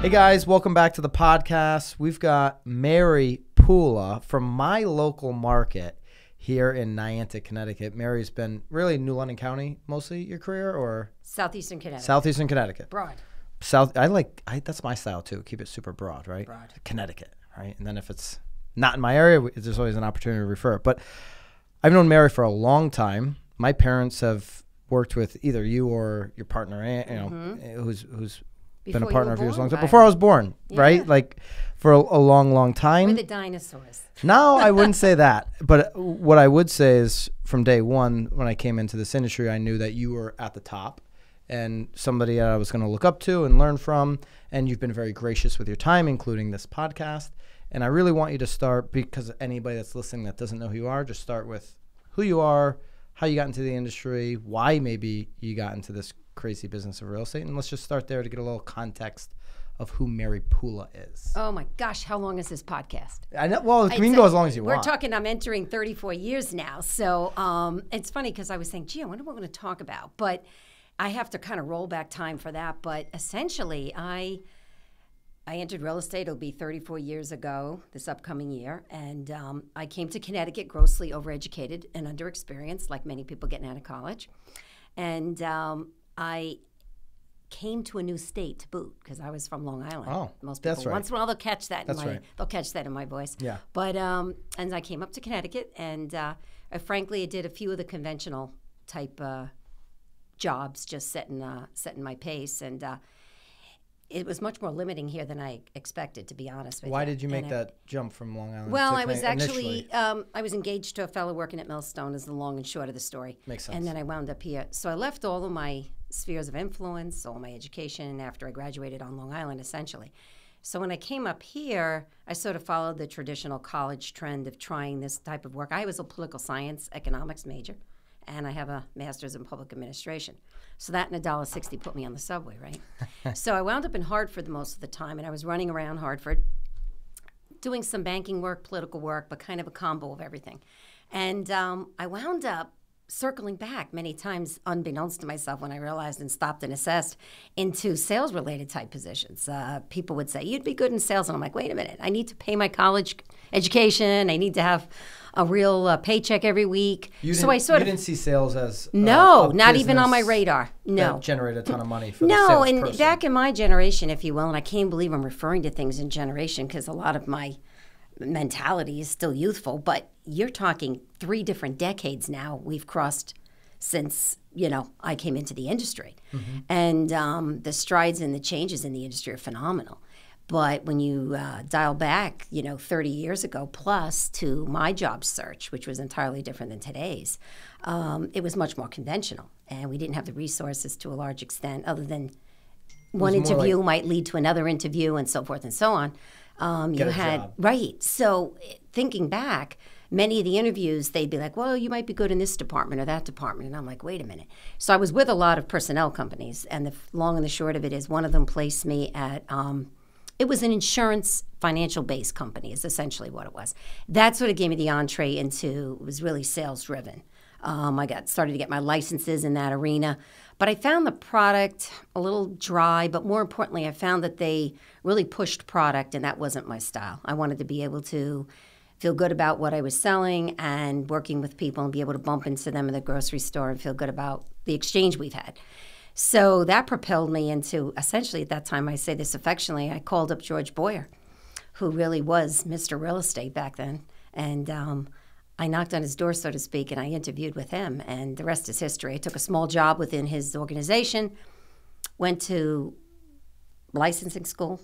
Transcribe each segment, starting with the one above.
Hey guys, welcome back to the podcast. We've got Mary Poola from my local market here in Niantic, Connecticut. Mary's been really New London County mostly your career, or Southeastern Connecticut. Southeastern Connecticut. Broad. That's my style too. Keep it super broad, right? Broad. Connecticut, right? And then if it's not in my area, there's always an opportunity to refer it. But I've known Mary for a long time. My parents have worked with either you or your partner, who's been a partner of yours a long time. Before I was born, right? Like for a long, long time. We're the dinosaurs. No, I wouldn't say that. But what I would say is from day one, when I came into this industry, I knew that you were at the top and somebody I was going to look up to and learn from. And you've been very gracious with your time, including this podcast. And I really want you to start, because anybody that's listening that doesn't know who you are, just start with who you are, how you got into the industry, why maybe you got into this crazy business of real estate. And let's just start there to get a little context of who Mary Poola is. Oh my gosh, how long is this podcast? I know. Well, we can go as long as you want. We're talking, I'm entering 34 years now. So it's funny because I was saying, gee, I wonder what we're going to talk about. But I have to kind of roll back time for that. But essentially, I entered real estate. It'll be 34 years ago this upcoming year. And I came to Connecticut grossly overeducated and underexperienced, like many people getting out of college. And I came to a new state to boot because I was from Long Island. Oh, most people, that's right. Once in a while, they'll catch that. Right. They'll catch that in my voice. Yeah. But and I came up to Connecticut, and frankly, I did a few of the conventional type jobs, just setting my pace, and it was much more limiting here than I expected, to be honest with you. Why did you make that jump from Long Island? Well, to I was initially? actually, I was engaged to a fellow working at Millstone, is the long and short of the story. Makes sense. And then I wound up here. So I left all of my spheres of influence, all my education after I graduated on Long Island, essentially. So when I came up here, I sort of followed the traditional college trend of trying this type of work. I was a political science, economics major, and I have a master's in public administration. So that and $1.60 put me on the subway, right? So I wound up in Hartford most of the time, and I was running around Hartford doing some banking work, political work, but kind of a combo of everything. And I wound up circling back many times, unbeknownst to myself, when I realized and stopped and assessed, into sales-related type positions. People would say, you'd be good in sales. And I'm like, wait a minute. I need to pay my college education. I need to have a real paycheck every week. You didn't see sales as no, not even on my radar. No, that generate a ton of money for the salesperson. And back in my generation, if you will, and I can't believe I'm referring to things in generation because a lot of my mentality is still youthful, but you're talking 3 different decades now we've crossed since, I came into the industry. Mm-hmm. And the strides and the changes in the industry are phenomenal. But when you dial back, 30 years ago plus to my job search, which was entirely different than today's, it was much more conventional. And we didn't have the resources to a large extent, other than one interview might lead to another interview and so forth and so on. Get a job. Right. So thinking back, many of the interviews, they'd be like, well, you might be good in this department or that department. And I'm like, wait a minute. So I was with a lot of personnel companies. And the long and the short of it is one of them placed me at it was an insurance financial-based company is essentially what it was. That sort of gave me the entree into, it was really sales-driven. I started to get my licenses in that arena. But I found the product a little dry, but more importantly, I found that they really pushed product, and that wasn't my style. I wanted to be able to feel good about what I was selling and working with people and be able to bump into them in the grocery store and feel good about the exchange we've had. So that propelled me into, essentially at that time, I say this affectionately, I called up George Boyer, who really was Mr. Real Estate back then. And I knocked on his door, so to speak, and I interviewed with him. And the rest is history. I took a small job within his organization, went to licensing school,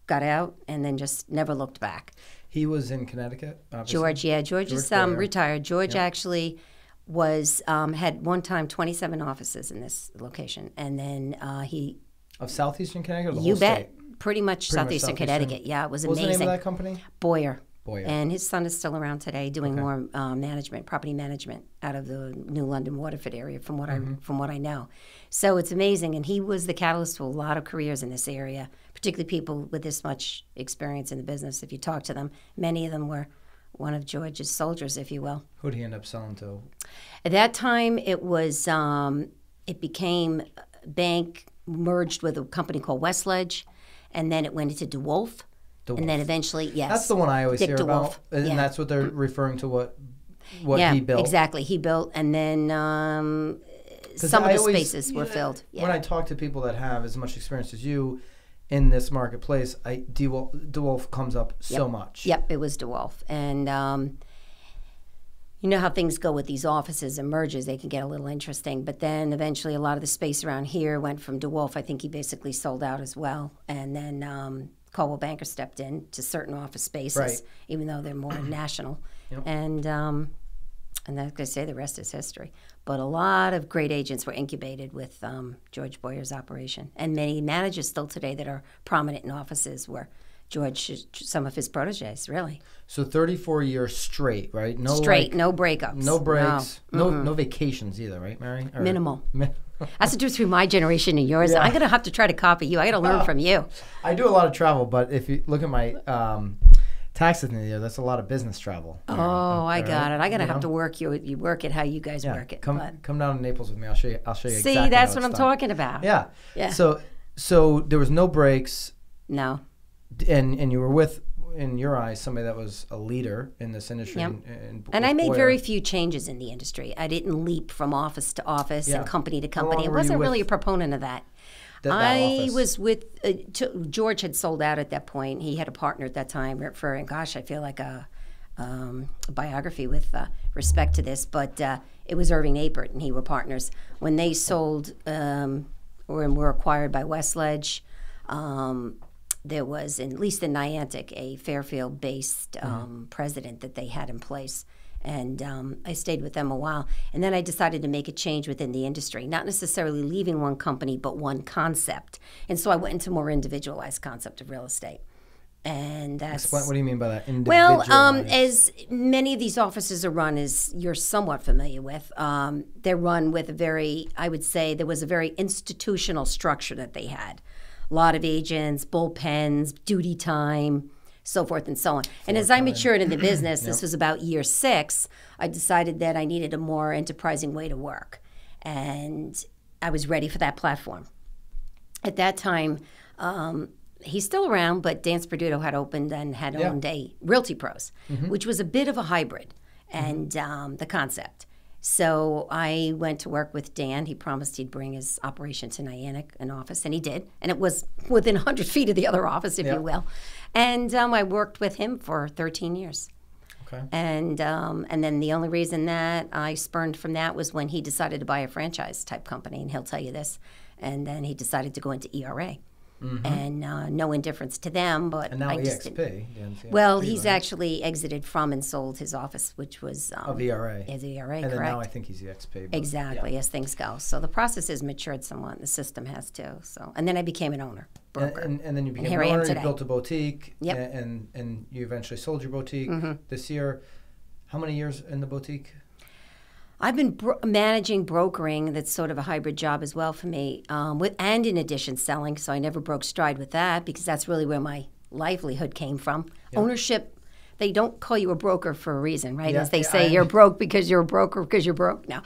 got out, and then just never looked back. He was in Connecticut, obviously? George is retired. George actually was had one time 27 offices in this location, and then he of Southeastern Connecticut. Or the you whole bet, state? pretty much Southeastern Connecticut. Yeah, it was amazing. What's the name of that company? Boyer. And his son is still around today, doing more property management out of the New London Waterford area, from what I know. So it's amazing, and he was the catalyst to a lot of careers in this area, particularly people with this much experience in the business. If you talk to them, many of them were one of George's soldiers, if you will. Who did he end up selling to? At that time, it was it became bank merged with a company called Westledge, and then it went into DeWolf, and then eventually, yes. That's the one I always Dick hear DeWolf. about, and that's what they're referring to what he built. Exactly. He built, and then some of the spaces were filled. Yeah. When I talk to people that have as much experience as you in this marketplace, DeWolf comes up so much. Yep, it was DeWolf. And you know how things go with these offices and mergers, they can get a little interesting. But then eventually a lot of the space around here went from DeWolf. I think he basically sold out as well. And then Coldwell Banker stepped in to certain office spaces, even though they're more national. Yep. And like I say, the rest is history. But a lot of great agents were incubated with George Boyer's operation. And many managers still today that are prominent in offices were some of his proteges, really. So 34 years straight, right? No no breakups. No breaks. No vacations either, right, Mary? Minimal. That's to do through my generation and yours. Yeah. I'm going to have to try to copy you. I got to learn from you. I do a lot of travel, but if you look at my taxes in the year, that's a lot of business travel. Oh, I got it. I'm going to have to work you work it how you guys work it. Come down to Naples with me. I'll show you exactly. See, that's what I'm talking about. Yeah. So there was no breaks. No. And you were with, in your eyes, somebody that was a leader in this industry. Yep. And I made very few changes in the industry. I didn't leap from office to office and company to company. I wasn't really a proponent of that. I was with, George had sold out at that point. He had a partner at that time referring, gosh, I feel like a biography with respect to this, but it was Irving Apert and he were partners. When they sold or were acquired by Westledge, there was, at least in Niantic, a Fairfield-based president that they had in place. And I stayed with them a while. And then I decided to make a change within the industry, not necessarily leaving one company, but one concept. And so I went into more individualized concept of real estate. And that's... Explain, what do you mean by that? Individualized? Well, as many of these offices are run, as you're somewhat familiar with, they're run with a very, I would say, there was a very institutional structure that they had. A lot of agents, bullpens, duty time, so forth and so on. And as I matured in the business, this was about year 6, I decided that I needed a more enterprising way to work. And I was ready for that platform. At that time, he's still around, but Dan Sperduto had opened and had owned a Realty Pros, which was a bit of a hybrid and the concept. So I went to work with Dan. He promised he'd bring his operation to Niantic, an office, and he did. And it was within 100 feet of the other office, if you will. And I worked with him for 13 years. Okay. And then the only reason that I spurned from that was when he decided to buy a franchise-type company, and he'll tell you this. And then he decided to go into ERA. And no indifference to them, but and now I just EXP. Well, he's actually exited from and sold his office, which was of ERA. As ERA, and correct? And now I think he's EXP. Exactly, as things go. So the process has matured somewhat, and the system has too. So, and then I became an owner, broker, and then you became an owner. You built a boutique, and you eventually sold your boutique this year. How many years in the boutique? I've been managing brokering. That's sort of a hybrid job as well for me, and in addition selling. So I never broke stride with that because that's really where my livelihood came from. Yep. Ownership, they don't call you a broker for a reason, right? As they say, you're broke because you're a broker because you're broke. No,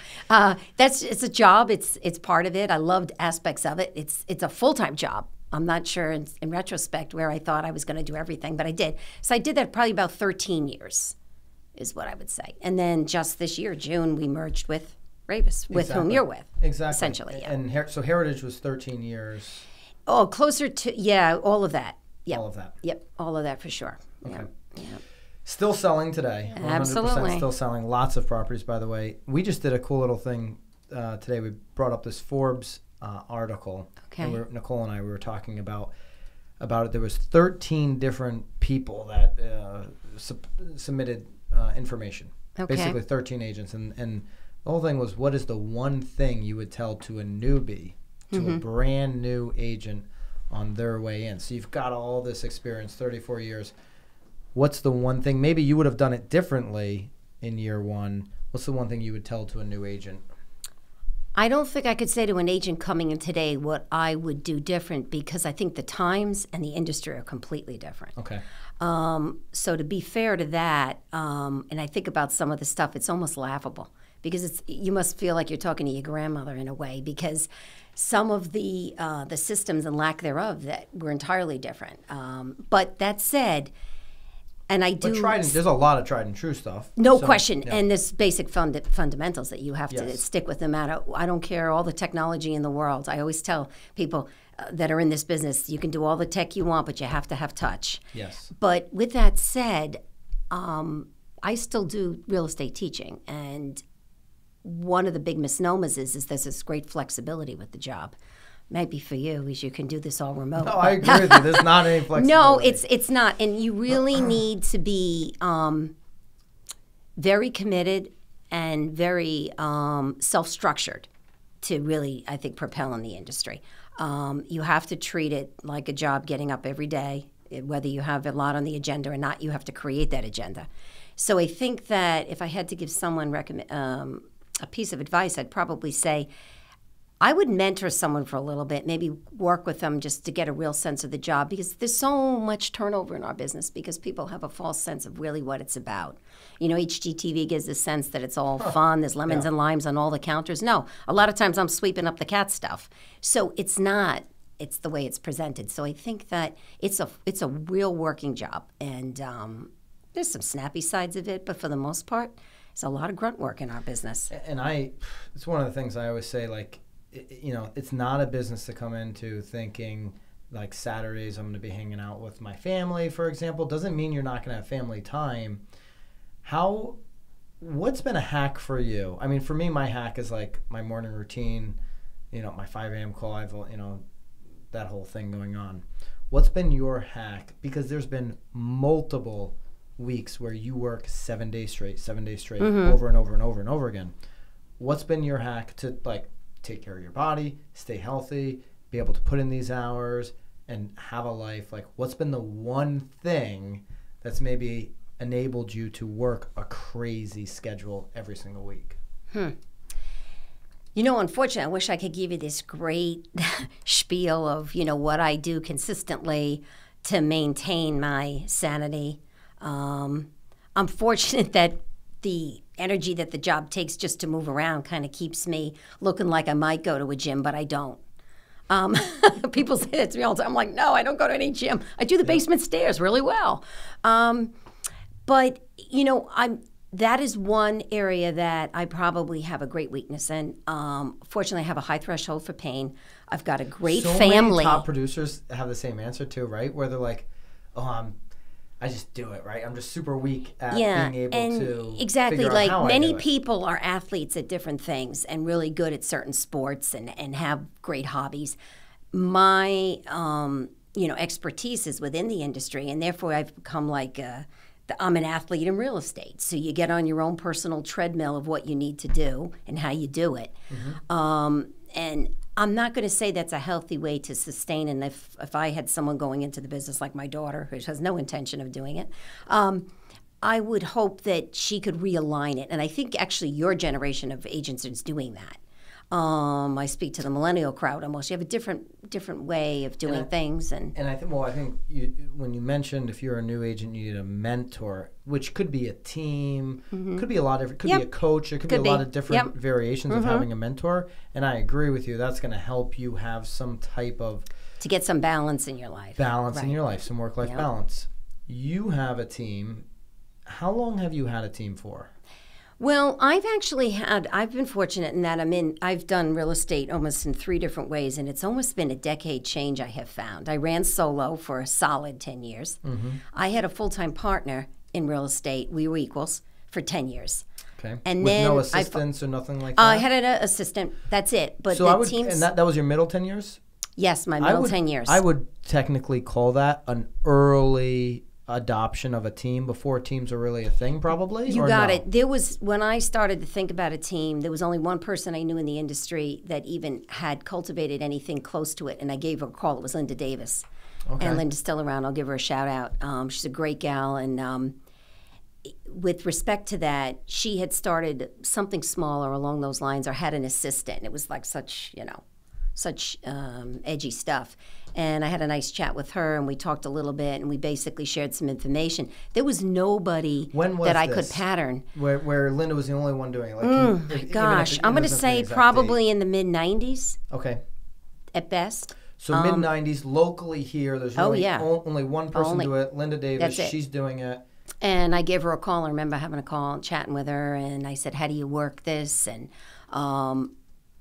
it's a job. It's part of it. I loved aspects of it. It's a full-time job. I'm not sure in retrospect where I thought I was going to do everything, but I did. So I did that probably about 13 years. Is what I would say. And then just this year, June, we merged with Ravis, with whom you're with. Exactly. Essentially, yeah. And so Heritage was 13 years. Oh, closer to, all of that. Yep. All of that. Yep, all of that for sure. Okay. Yep. Still selling today. 100% Absolutely. Still selling. Lots of properties, by the way. We just did a cool little thing today. We brought up this Forbes article. Okay. And Nicole and I, we were talking about it. There was 13 different people that submitted information. Okay. Basically 13 agents. And the whole thing was, what is the one thing you would tell to a newbie, to a brand new agent on their way in? So you've got all this experience, 34 years. What's the one thing, maybe you would have done it differently in year 1. What's the one thing you would tell to a new agent? I don't think I could say to an agent coming in today what I would do different because I think the times and the industry are completely different. Okay. So to be fair to that, and I think about some of the stuff, it's almost laughable. because you must feel like you're talking to your grandmother in a way, because some of the systems and lack thereof that were entirely different. But that said, and I do. There's a lot of tried and true stuff. No question. Yeah. And there's basic fundamentals that you have to stick with no matter. I don't care all the technology in the world. I always tell people that are in this business, you can do all the tech you want, but you have to have touch. Yes. But with that said, I still do real estate teaching. And one of the big misnomers is there's this great flexibility with the job. Maybe for you, is you can do this all remote. No, I agree with you. There's not any flexibility. No, it's not. And you really need to be very committed and very self-structured to really, I think, propel in the industry. You have to treat it like a job, getting up every day. Whether you have a lot on the agenda or not, you have to create that agenda. So I think that if I had to give someone a piece of advice, I'd probably say, I would mentor someone for a little bit, maybe work with them just to get a real sense of the job, because there's so much turnover in our business because people have a false sense of really what it's about. You know, HGTV gives the sense that it's all fun, there's lemons and limes on all the counters. No, a lot of times I'm sweeping up the cat stuff. So it's not, it's the way it's presented. So I think that it's a real working job. And there's some snappy sides of it, but for the most part, it's a lot of grunt work in our business. And it's one of the things I always say, like, you know, it's not a business to come into thinking like Saturdays I'm going to be hanging out with my family, for example. Doesn't mean you're not going to have family time. What's been a hack for you? I mean, for me, my hack is like my morning routine, you know, my 5 a.m. call, you know, that whole thing going on. What's been your hack? Because there's been multiple weeks where you work 7 days straight, over and over and over and over again. What's been your hack to, like, take care of your body, stay healthy, be able to put in these hours, and have a life? Like, what's been the one thing that's maybe enabled you to work a crazy schedule every single week? You know, unfortunately, I wish I could give you this great spiel of, you know, what I do consistently to maintain my sanity. I'm fortunate that the energy that the job takes just to move around kind of keeps me looking like I might go to a gym, but I don't. People say that to me all the time. I'm like, no, I don't go to any gym. I do the basement stairs really well. But, you know, that is one area that I probably have a great weakness in. Fortunately, I have a high threshold for pain. I've got a great family. Many top producers have the same answer too, right? Where they're like, oh, I just do it, right? I'm just super weak at being able to exactly, figure like out how many I do it. people are athletes at different things and really good at certain sports and have great hobbies. My you know, expertise is within the industry, and therefore I've become like I'm an athlete in real estate. So you get on your own personal treadmill of what you need to do and how you do it. And I'm not going to say that's a healthy way to sustain. And if I had someone going into the business like my daughter, who has no intention of doing it, I would hope that she could realign it. And I think actually your generation of agents is doing that. I speak to the millennial crowd almost. You have a different way of doing things. And I think, when you mentioned if you're a new agent, you need a mentor, which could be a team, could be a lot of, could be a coach, there could be a lot of different variations of having a mentor. And I agree with you. That's going to help you have some type of to get some balance in your life. In your life, some work-life balance. You have a team. How long have you had a team for? Well, I've been fortunate in that I've done real estate almost in 3 different ways, and it's almost been a decade change I have found. I ran solo for a solid 10 years. I had a full-time partner in real estate. We were equals for 10 years. Okay. And with then no assistants or nothing like that? I had an assistant. That's it. But so and that was your middle 10 years? Yes, my middle 10 years. I would technically call that an early adoption of a team before teams are really a thing, probably? You got it. There was, when I started to think about a team, there was only one person I knew in the industry that even had cultivated anything close to it, and I gave her a call. It was Linda Davis. Okay. And Linda's still around. I'll give her a shout out. She's a great gal, and with respect to that, she had started something smaller along those lines or had an assistant. It was like such, such edgy stuff. And I had a nice chat with her, and we talked a little bit, and we basically shared some information. There was nobody that I could pattern. Where Linda was the only one doing it? Like, gosh, I'm going to say probably in the mid-'90s. Okay. At best. So mid-'90s, locally here, there's really only one person do it, Linda Davis. She's doing it. And I gave her a call. I remember having a call and chatting with her, and I said, how do you work this? And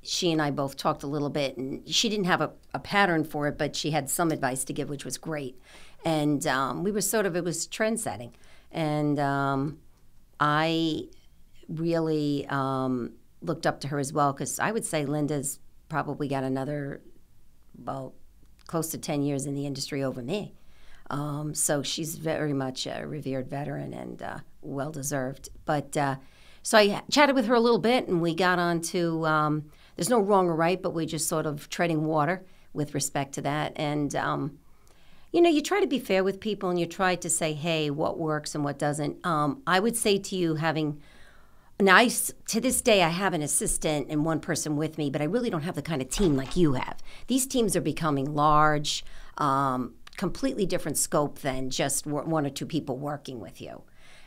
she and I both talked a little bit, and she didn't have a pattern for it, but she had some advice to give, which was great. And we were it was trend setting. And I really looked up to her as well, because I would say Linda's probably got another, close to 10 years in the industry over me. So she's very much a revered veteran and well-deserved. But so I chatted with her a little bit, and we got on to there's no wrong or right, but we just sort of treading water with respect to that. And, you try to be fair with people, and you try to say, hey, what works and what doesn't. I would say to you, to this day, I have an assistant and one person with me, but I really don't have the kind of team like you have. These teams are becoming large, completely different scope than just one or two people working with you.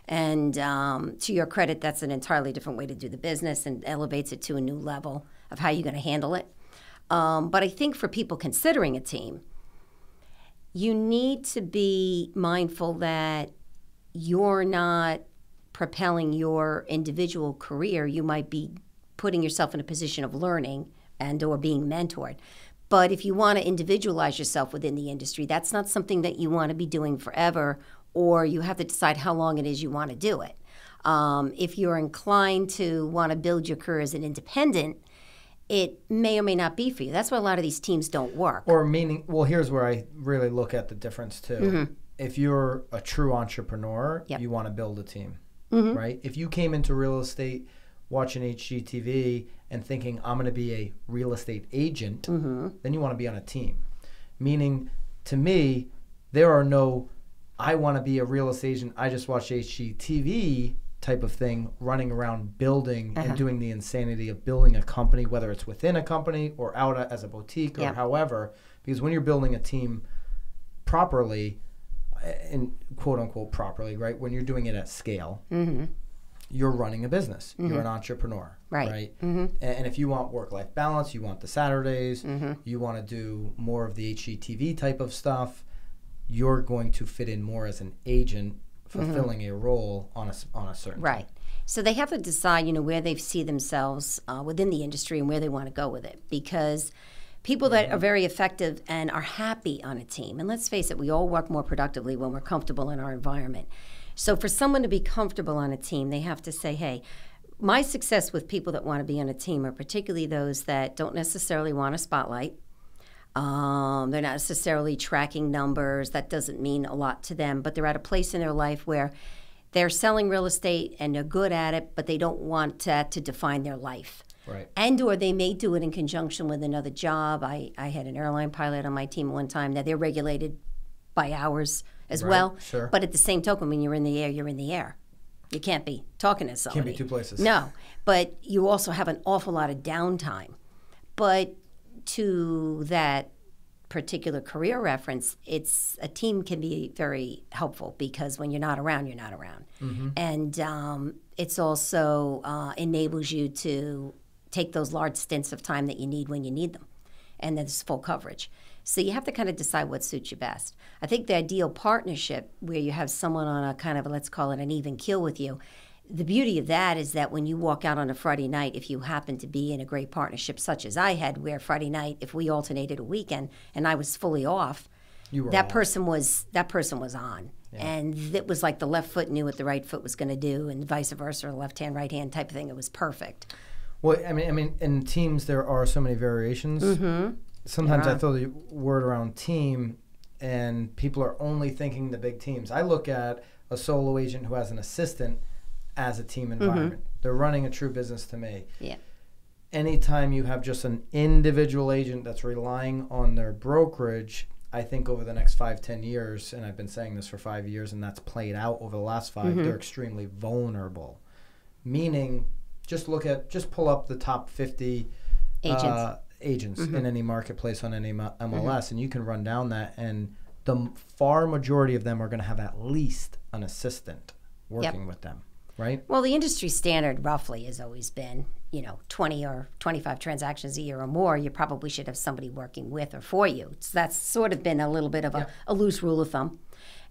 And to your credit, that's an entirely different way to do the business and elevates it to a new level of how you're going to handle it. But I think for people considering a team, you need to be mindful that you're not propelling your individual career. You might be putting yourself in a position of learning and or being mentored. But if you want to individualize yourself within the industry, that's not something that you want to be doing forever, or you have to decide how long it is you want to do it. If you're inclined to want to build your career as an independent, it may or may not be for you. That's why a lot of these teams don't work. Here's where I really look at the difference too. Mm-hmm. If you're a true entrepreneur, you want to build a team, right? If you came into real estate watching HGTV and thinking, I'm going to be a real estate agent, then you want to be on a team. Meaning, to me, there are no, I want to be a real estate agent, I just watch HGTV type of thing, running around building and doing the insanity of building a company, whether it's within a company or out as a boutique or however. Because when you're building a team properly, and quote unquote properly, right? When you're doing it at scale, you're running a business. You're an entrepreneur, right? And if you want work-life balance, you want the Saturdays, you want to do more of the HGTV type of stuff, you're going to fit in more as an agent fulfilling a role on a certain time. So they have to decide, where they see themselves within the industry and where they want to go with it. Because people that are very effective and are happy on a team, and let's face it, we all work more productively when we're comfortable in our environment. So for someone to be comfortable on a team, they have to say, hey, my success with people that want to be on a team are particularly those that don't necessarily want a spotlight. They're not necessarily tracking numbers. That doesn't mean a lot to them, but they're at a place in their life where they're selling real estate and they're good at it, but they don't want that to define their life. Right. And or they may do it in conjunction with another job. I had an airline pilot on my team one time that they're regulated by hours as well. Sure. But at the same token, when you're in the air, you're in the air. You can't be talking to somebody. Can't be two places. No. But you also have an awful lot of downtime. But to that particular career reference, a team can be very helpful because when you're not around, you're not around. And it's also enables you to take those large stints of time that you need when you need them. And then it's full coverage. So you have to kind of decide what suits you best. I think the ideal partnership where you have someone on a kind of, let's call it an even keel with you, the beauty of that is that when you walk out on a Friday night, if you happen to be in a great partnership such as I had, where Friday night, if we alternated a weekend and I was fully off, that person was on. Yeah. And it was like the left foot knew what the right foot was going to do and vice versa, or left hand, right hand type of thing. It was perfect. Well, I mean, in teams, there are so many variations. Sometimes I throw the word around team and people are only thinking the big teams. I look at a solo agent who has an assistant as a team environment. They're running a true business to me. Yeah. Anytime you have just an individual agent that's relying on their brokerage, I think over the next 5-10 years, and I've been saying this for 5 years, and that's played out over the last 5, they're extremely vulnerable. Meaning, just pull up the top 50 agents in any marketplace on any MLS, and you can run down that, and the far majority of them are going to have at least an assistant working with them, right? Well, the industry standard roughly has always been, 20 or 25 transactions a year or more, you probably should have somebody working with or for you. So that's sort of been a little bit of a loose rule of thumb.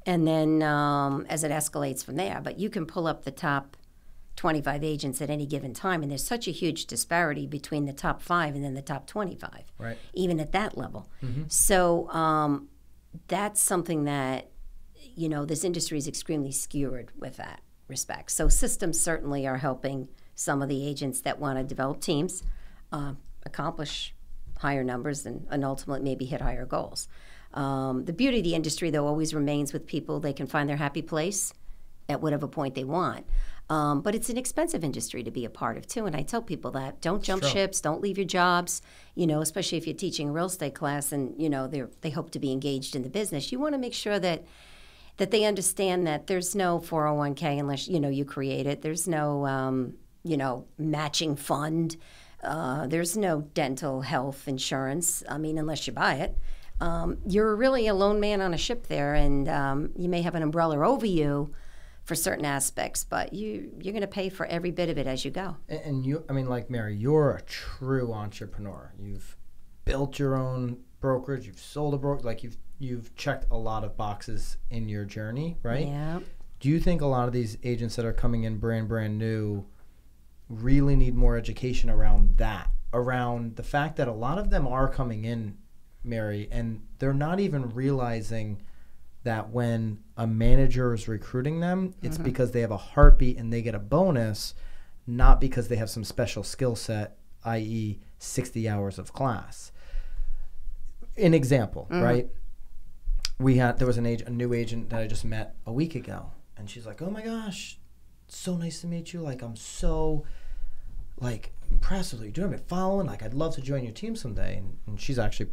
And then as it escalates from there, but you can pull up the top 25 agents at any given time, and there's such a huge disparity between the top 5 and then the top 25, right? Even at that level. So that's something that, this industry is extremely skewered with that respect. So systems certainly are helping some of the agents that want to develop teams accomplish higher numbers and ultimately maybe hit higher goals. The beauty of the industry, though, always remains with people. They can find their happy place at whatever point they want. But it's an expensive industry to be a part of, too. And I tell people that. Don't jump ships. Don't leave your jobs, especially if you're teaching a real estate class and, they hope to be engaged in the business. You want to make sure that they understand that there's no 401k unless, you create it. There's no, matching fund. There's no dental health insurance, unless you buy it. You're really a lone man on a ship there, and you may have an umbrella over you for certain aspects, but you're going to pay for every bit of it as you go. And you, like Mary, you're a true entrepreneur. You've built your own brokerage. You've sold a brokerage. You've checked a lot of boxes in your journey, right? Yeah. Do you think a lot of these agents that are coming in brand new really need more education around that, around the fact that a lot of them are coming in, Mary, and they're not even realizing that when a manager is recruiting them, it's because they have a heartbeat and they get a bonus, not because they have some special skill set, i.e. 60 hours of class. An example, right? There was a new agent that I just met a week ago, and she's like, "Oh my gosh, so nice to meet you. I'm so impressed with what you're doing. I've been following. I'd love to join your team someday." And she's actually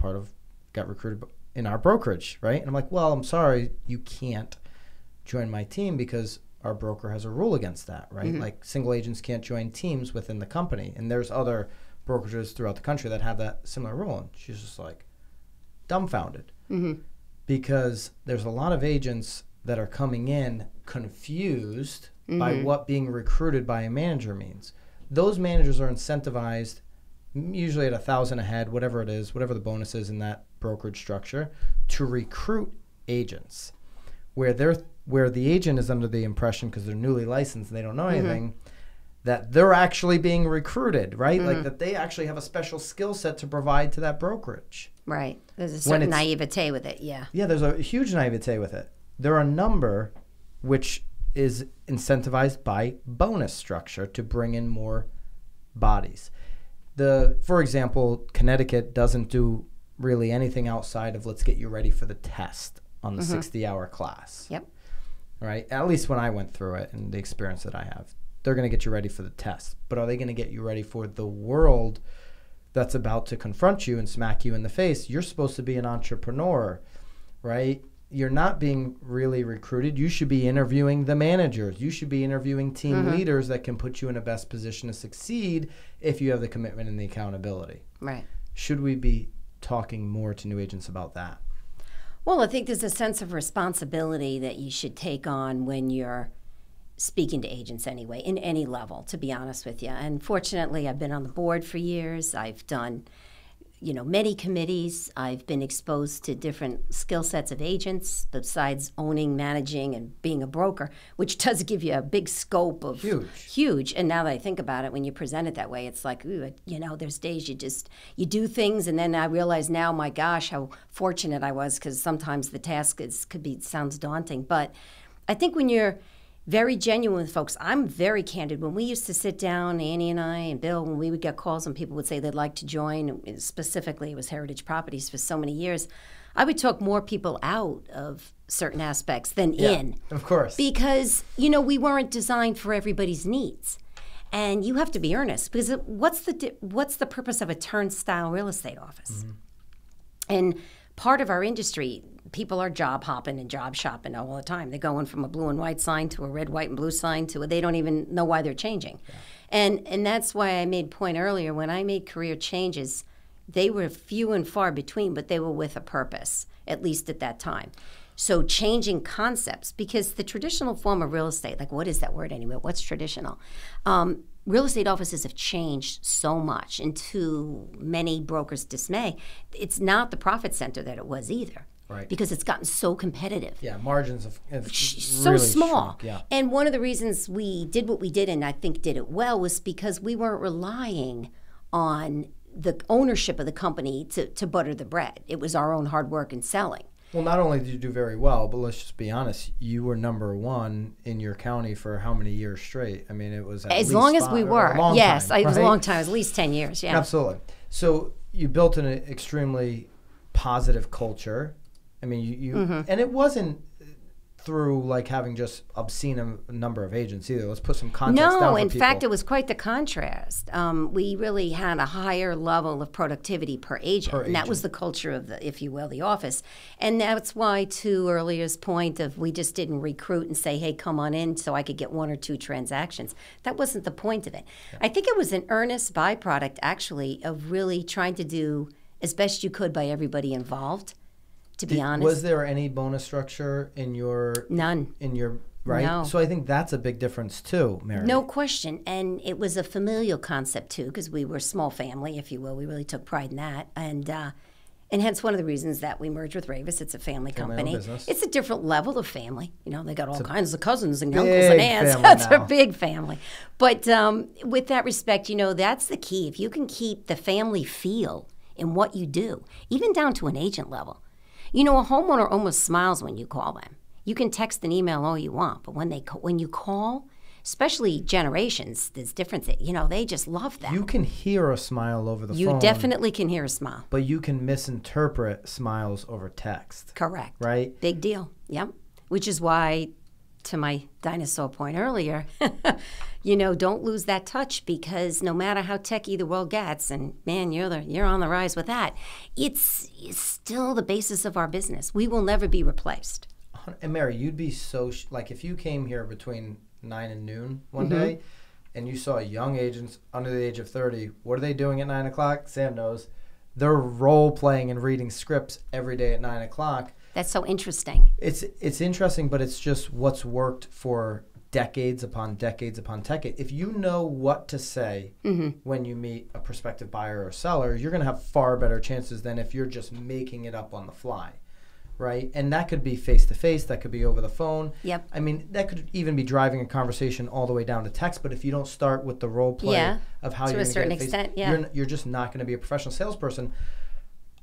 got recruited in our brokerage, right? And I'm like, "Well, I'm sorry, you can't join my team because our broker has a rule against that, right? Single agents can't join teams within the company. And there's other brokerages throughout the country that have that similar rule." And she's just dumbfounded because there's a lot of agents that are coming in confused by what being recruited by a manager means. Those managers are incentivized usually at $1,000 a head, whatever it is, whatever the bonus is in that brokerage structure, to recruit agents, where the agent is under the impression, because they're newly licensed and they don't know anything, that they're actually being recruited, right? That they actually have a special skill set to provide to that brokerage. Right. There's a certain naivete with it, yeah. Yeah, there's a huge naivete with it. There are a number which is incentivized by bonus structure to bring in more bodies. For example, Connecticut doesn't do really anything outside of let's get you ready for the test on the 60-hour class. Yep. Right? At least when I went through it and the experience that I have. They're going to get you ready for the test. But are they going to get you ready for the world that's about to confront you and smack you in the face? You're supposed to be an entrepreneur, right? You're not being really recruited. You should be interviewing the managers. You should be interviewing team leaders that can put you in a best position to succeed if you have the commitment and the accountability. Right. Should we be talking more to new agents about that? Well, I think there's a sense of responsibility that you should take on when you're speaking to agents anyway, in any level, to be honest with you. And fortunately, I've been on the board for years. I've done many committees. I've been exposed to different skill sets of agents besides owning, managing, and being a broker, which does give you a big scope of huge. And now that I think about it, when you present it that way, it's like, ooh, there's days you do things, and then I realize now, my gosh, how fortunate I was, because sometimes the task sounds daunting. But I think when you're very genuine with folks. I'm very candid. When we used to sit down, Annie and I and Bill, when we would get calls and people would say they'd like to join, specifically it was Heritage Properties for so many years, I would talk more people out of certain aspects than in. Of course. Because, we weren't designed for everybody's needs. And you have to be earnest, because what's the purpose of a turnstile real estate office? And part of our industry, people are job hopping and job shopping all the time. They're going from a blue and white sign to a red, white, and blue sign to they don't even know why they're changing. Yeah. And that's why I made point earlier, when I made career changes, They were few and far between, but they were with a purpose, at least at that time. So changing concepts, because the traditional form of real estate, like what is that word anyway? What's traditional? Real estate offices have changed so much, and to many brokers' dismay, it's not the profit center that it was either. Right. Because it's gotten so competitive. Yeah, margins have so really small. shrunk, yeah. And one of the reasons we did what we did, and I think did it well, was because we weren't relying on the ownership of the company to butter the bread. It was our own hard work and selling. Well, not only did you do very well, but let's just be honest, you were number one in your county for how many years straight? I mean, it was as long as we were. Yes, it was a long time. It was at least 10 years, yeah. Absolutely. So you built an extremely positive culture. I mean, you and it wasn't through like having just obscene a number of agents either. Let's put some context down for No, people. in fact, it was quite the contrast. We really had a higher level of productivity per agent, and that was the culture of the, if you will, the office. And that's why, to earlier's point of we just didn't recruit and say, hey, come on in so I could get 1 or 2 transactions. That wasn't the point of it. Yeah. I think it was an earnest byproduct, actually, of really trying to do as best you could by everybody involved. To be honest, was there any bonus structure in your none in your right? No. So I think that's a big difference too, Mary. No question, and it was a familial concept too, because we were a small family, if you will. We really took pride in that, and hence one of the reasons that we merged with Ravis. It's a family company. Business. It's a different level of family. You know, they got all kinds of cousins and uncles and aunts. That's a big family. But with that respect, you know, that's the key. If you can keep the family feel in what you do, even down to an agent level. You know, a homeowner almost smiles when you call them. You can text and email all you want, but when you call, especially generations, there's difference. You know, they just love that. You can hear a smile over the phone. You definitely can hear a smile. But you can misinterpret smiles over text. Correct. Right? Big deal. Yep. Which is why, to my dinosaur point earlier, you know, don't lose that touch, because no matter how techy the world gets, and man, you're on the rise with that, it's still the basis of our business. We will never be replaced. And Mary, you'd be so like if you came here between 9 and noon one day, and you saw young agents under the age of 30. What are they doing at 9 o'clock? Sam knows. They're role playing and reading scripts every day at 9 o'clock. That's so interesting. It's interesting, but it's just what's worked for decades upon decades upon decades. If you know what to say when you meet a prospective buyer or seller, you're going to have far better chances than if you're just making it up on the fly, right? And that could be face-to-face. That could be over the phone. Yep. I mean, that could even be driving a conversation all the way down to text. But if you don't start with the role play of how you're going to get it face, you're just not going to be a professional salesperson.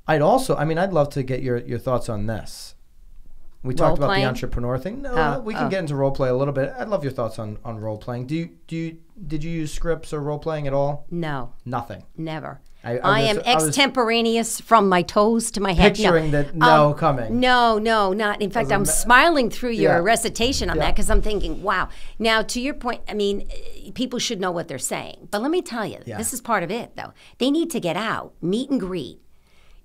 I'd love to get your thoughts on this. We talked about the entrepreneur thing. No, we can get into role play a little bit. I'd love your thoughts on role playing. Did you use scripts or role playing at all? No. Nothing. Never. I am extemporaneous from my toes to my head. Picturing that coming. No, not. In fact, I'm smiling through your recitation on that, because I'm thinking, wow. Now, to your point, I mean, people should know what they're saying. But let me tell you, this is part of it, though. They need to get out, meet and greet.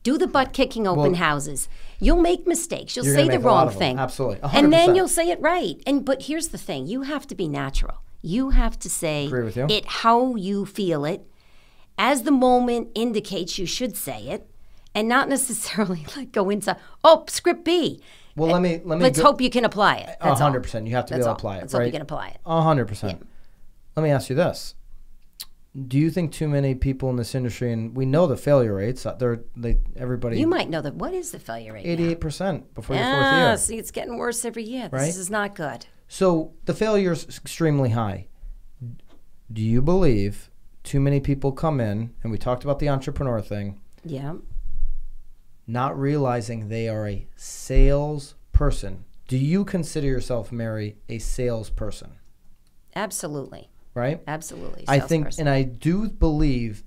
Do the butt-kicking open houses. You'll make mistakes. You'll say the wrong thing. Absolutely. 100%. And then you'll say it right. But here's the thing. You have to be natural. You have to say it how you feel it. As the moment indicates, you should say it. And not necessarily like go into, script B. Well, let's hope you can apply it. 100%. You have to be able to apply it, Let's hope you can apply it. 100%. Yeah. Let me ask you this. Do you think too many people in this industry, and we know the failure rates, everybody... You might know that. What is the failure rate 88% before your 4th year. See, it's getting worse every year. This is not good. So the failure is extremely high. Do you believe too many people come in, and we talked about the entrepreneur thing, not realizing they are a salesperson? Do you consider yourself, Mary, a salesperson? Absolutely. Right? Absolutely. I think, and I do believe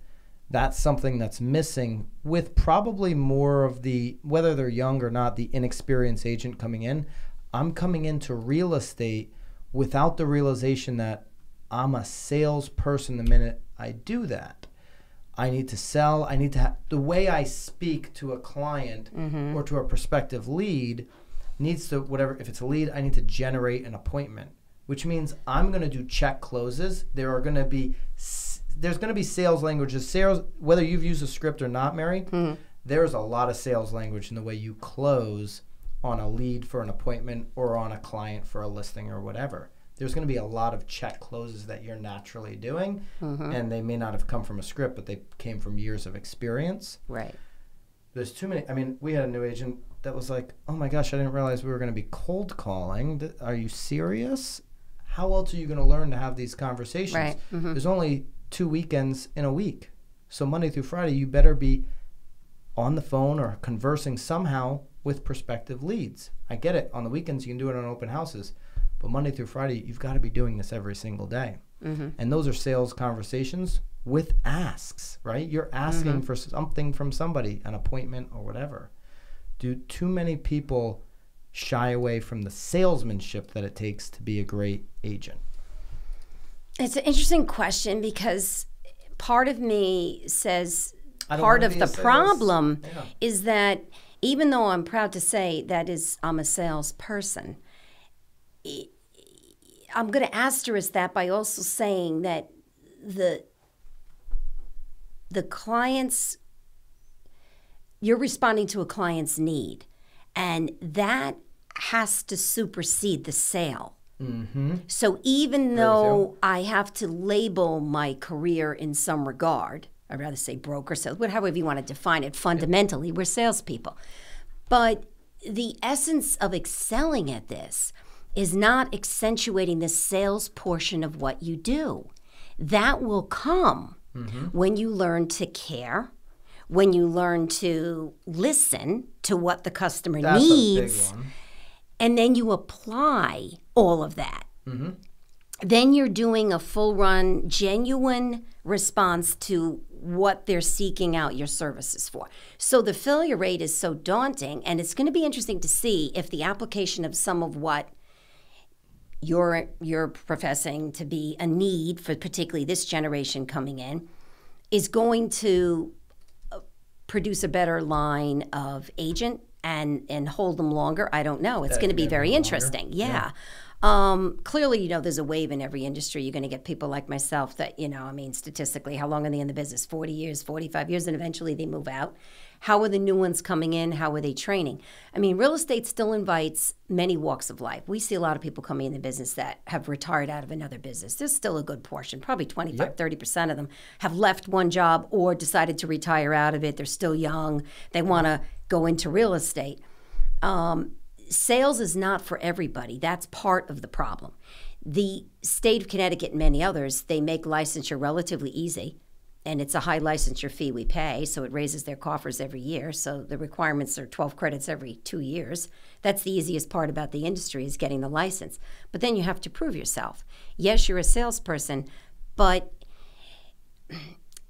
that's something that's missing with probably more of the, whether they're young or not, the inexperienced agent coming in. I'm coming into real estate without the realization that I'm a salesperson the minute I do that. I need to sell. I need to have, the way I speak to a client or to a prospective lead needs to, whatever, if it's a lead, I need to generate an appointment. Which means I'm going to do check closes. There are going to be there's going to be sales languages. Sales, whether you've used a script or not, Mary, there's a lot of sales language in the way you close on a lead for an appointment or on a client for a listing or whatever. There's going to be a lot of check closes that you're naturally doing, and they may not have come from a script, but they came from years of experience. Right. There's too many. I mean, we had a new agent that was like, oh my gosh, I didn't realize we were going to be cold calling. Are you serious? How else are you going to learn to have these conversations? Right. There's only 2 weekends in a week. So Monday through Friday, you better be on the phone or conversing somehow with prospective leads. I get it. On the weekends, you can do it on open houses. But Monday through Friday, you've got to be doing this every single day. And those are sales conversations with asks, right? You're asking for something from somebody, an appointment or whatever. Do too many people shy away from the salesmanship that it takes to be a great agent? It's an interesting question because part of me says part of the problem is that even though I'm proud to say that I'm a salesperson, I'm going to asterisk that by also saying that the client's, you're responding to a client's need, and that has to supersede the sale. So even though I have to label my career in some regard, I'd rather say broker, sales, however you want to define it, fundamentally, we're salespeople. But the essence of excelling at this is not accentuating the sales portion of what you do. That will come when you learn to care, when you learn to listen to what the customer needs, and then you apply all of that. Then you're doing a full-run, genuine response to what they're seeking out your services for. So the failure rate is so daunting, and it's going to be interesting to see if the application of some of what you're professing to be a need for particularly this generation coming in is going to produce a better line of agent and hold them longer. I don't know. It's going to be very interesting. Yeah. Clearly, there's a wave in every industry. You're going to get people like myself that, statistically, how long are they in the business? 40 years, 45 years, and eventually they move out. How are the new ones coming in? How are they training? Real estate still invites many walks of life. We see a lot of people coming in the business that have retired out of another business. There's still a good portion, probably 25, 30% of them have left one job or decided to retire out of it. They're still young. They want to go into real estate. Sales is not for everybody. That's part of the problem. The state of Connecticut and many others, they make licensure relatively easy, and it's a high licensure fee we pay, so it raises their coffers every year. So the requirements are 12 credits every 2 years. That's the easiest part about the industry is getting the license. But then you have to prove yourself. Yes, you're a salesperson, but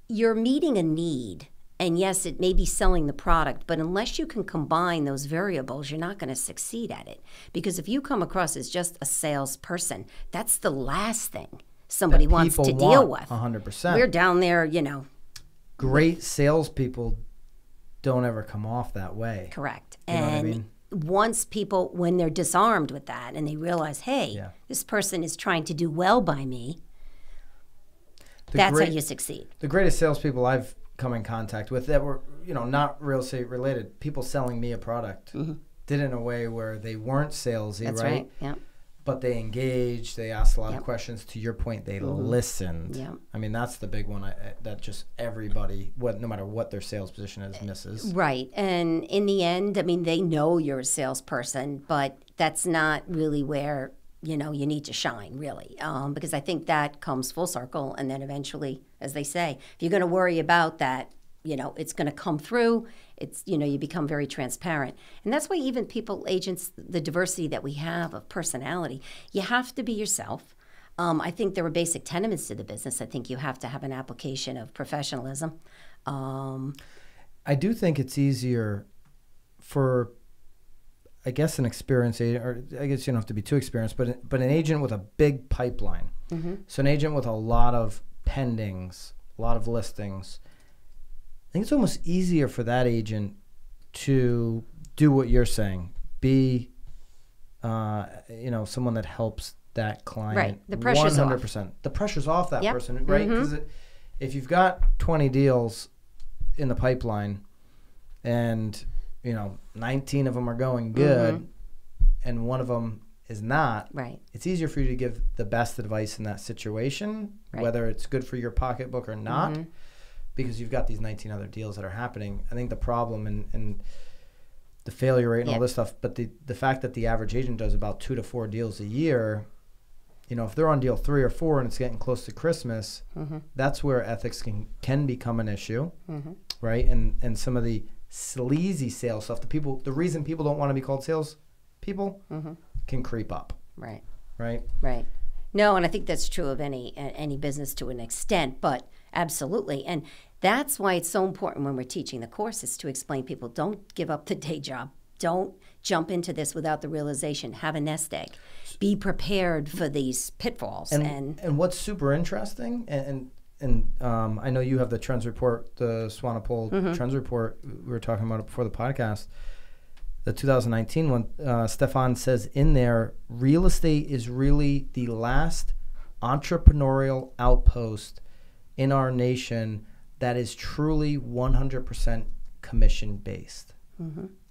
you're meeting a need. And yes, it may be selling the product, but unless you can combine those variables, you're not going to succeed at it. Because if you come across as just a salesperson, that's the last thing somebody wants to deal with. 100%. We're down there, Great salespeople don't ever come off that way. Correct. You know what I mean? Once people, when they're disarmed with that and they realize, hey, this person is trying to do well by me, that's how you succeed. The greatest salespeople I've come in contact with that were, not real estate related, people selling me a product, did it in a way where they weren't salesy, That's right? Yeah. But they engaged, they asked a lot of questions. To your point, they listened. Yeah. That's the big one that just everybody, no matter what their sales position is, misses. Right. And in the end, they know you're a salesperson, but that's not really where, you need to shine, really. Because I think that comes full circle. And then eventually, as they say, if you're going to worry about that, it's going to come through. It's, you become very transparent. And that's why even agents, the diversity that we have of personality, you have to be yourself. I think there are basic tenets to the business. I think you have to have an application of professionalism. I do think it's easier for, I guess, an experienced agent, or I guess you don't have to be too experienced, but an agent with a big pipeline. So an agent with a lot of pendings, a lot of listings, I think it's almost easier for that agent to do what you're saying, be, someone that helps that client. Right, the pressure's 100%. The pressure's off that person, right? Because if you've got 20 deals in the pipeline and, 19 of them are going good and one of them is not, right. It's easier for you to give the best advice in that situation, whether it's good for your pocketbook or not, because you've got these 19 other deals that are happening. I think the problem and the failure rate and all this stuff, but the fact that the average agent does about 2 to 4 deals a year, if they're on deal 3 or 4 and it's getting close to Christmas, that's where ethics can become an issue, right? And some of the sleazy sales stuff, the reason people don't want to be called sales people can creep up. Right. Right? Right. No, and I think that's true of any business to an extent, but absolutely. And that's why it's so important when we're teaching the courses to explain people, don't give up the day job. Don't jump into this without the realization. Have a nest egg. Be prepared for these pitfalls. And what's super interesting, and I know you have the trends report, the Swanepoel trends report. We were talking about it before the podcast. The 2019 one, Stefan says in there, real estate is really the last entrepreneurial outpost in our nation that is truly 100% commission-based,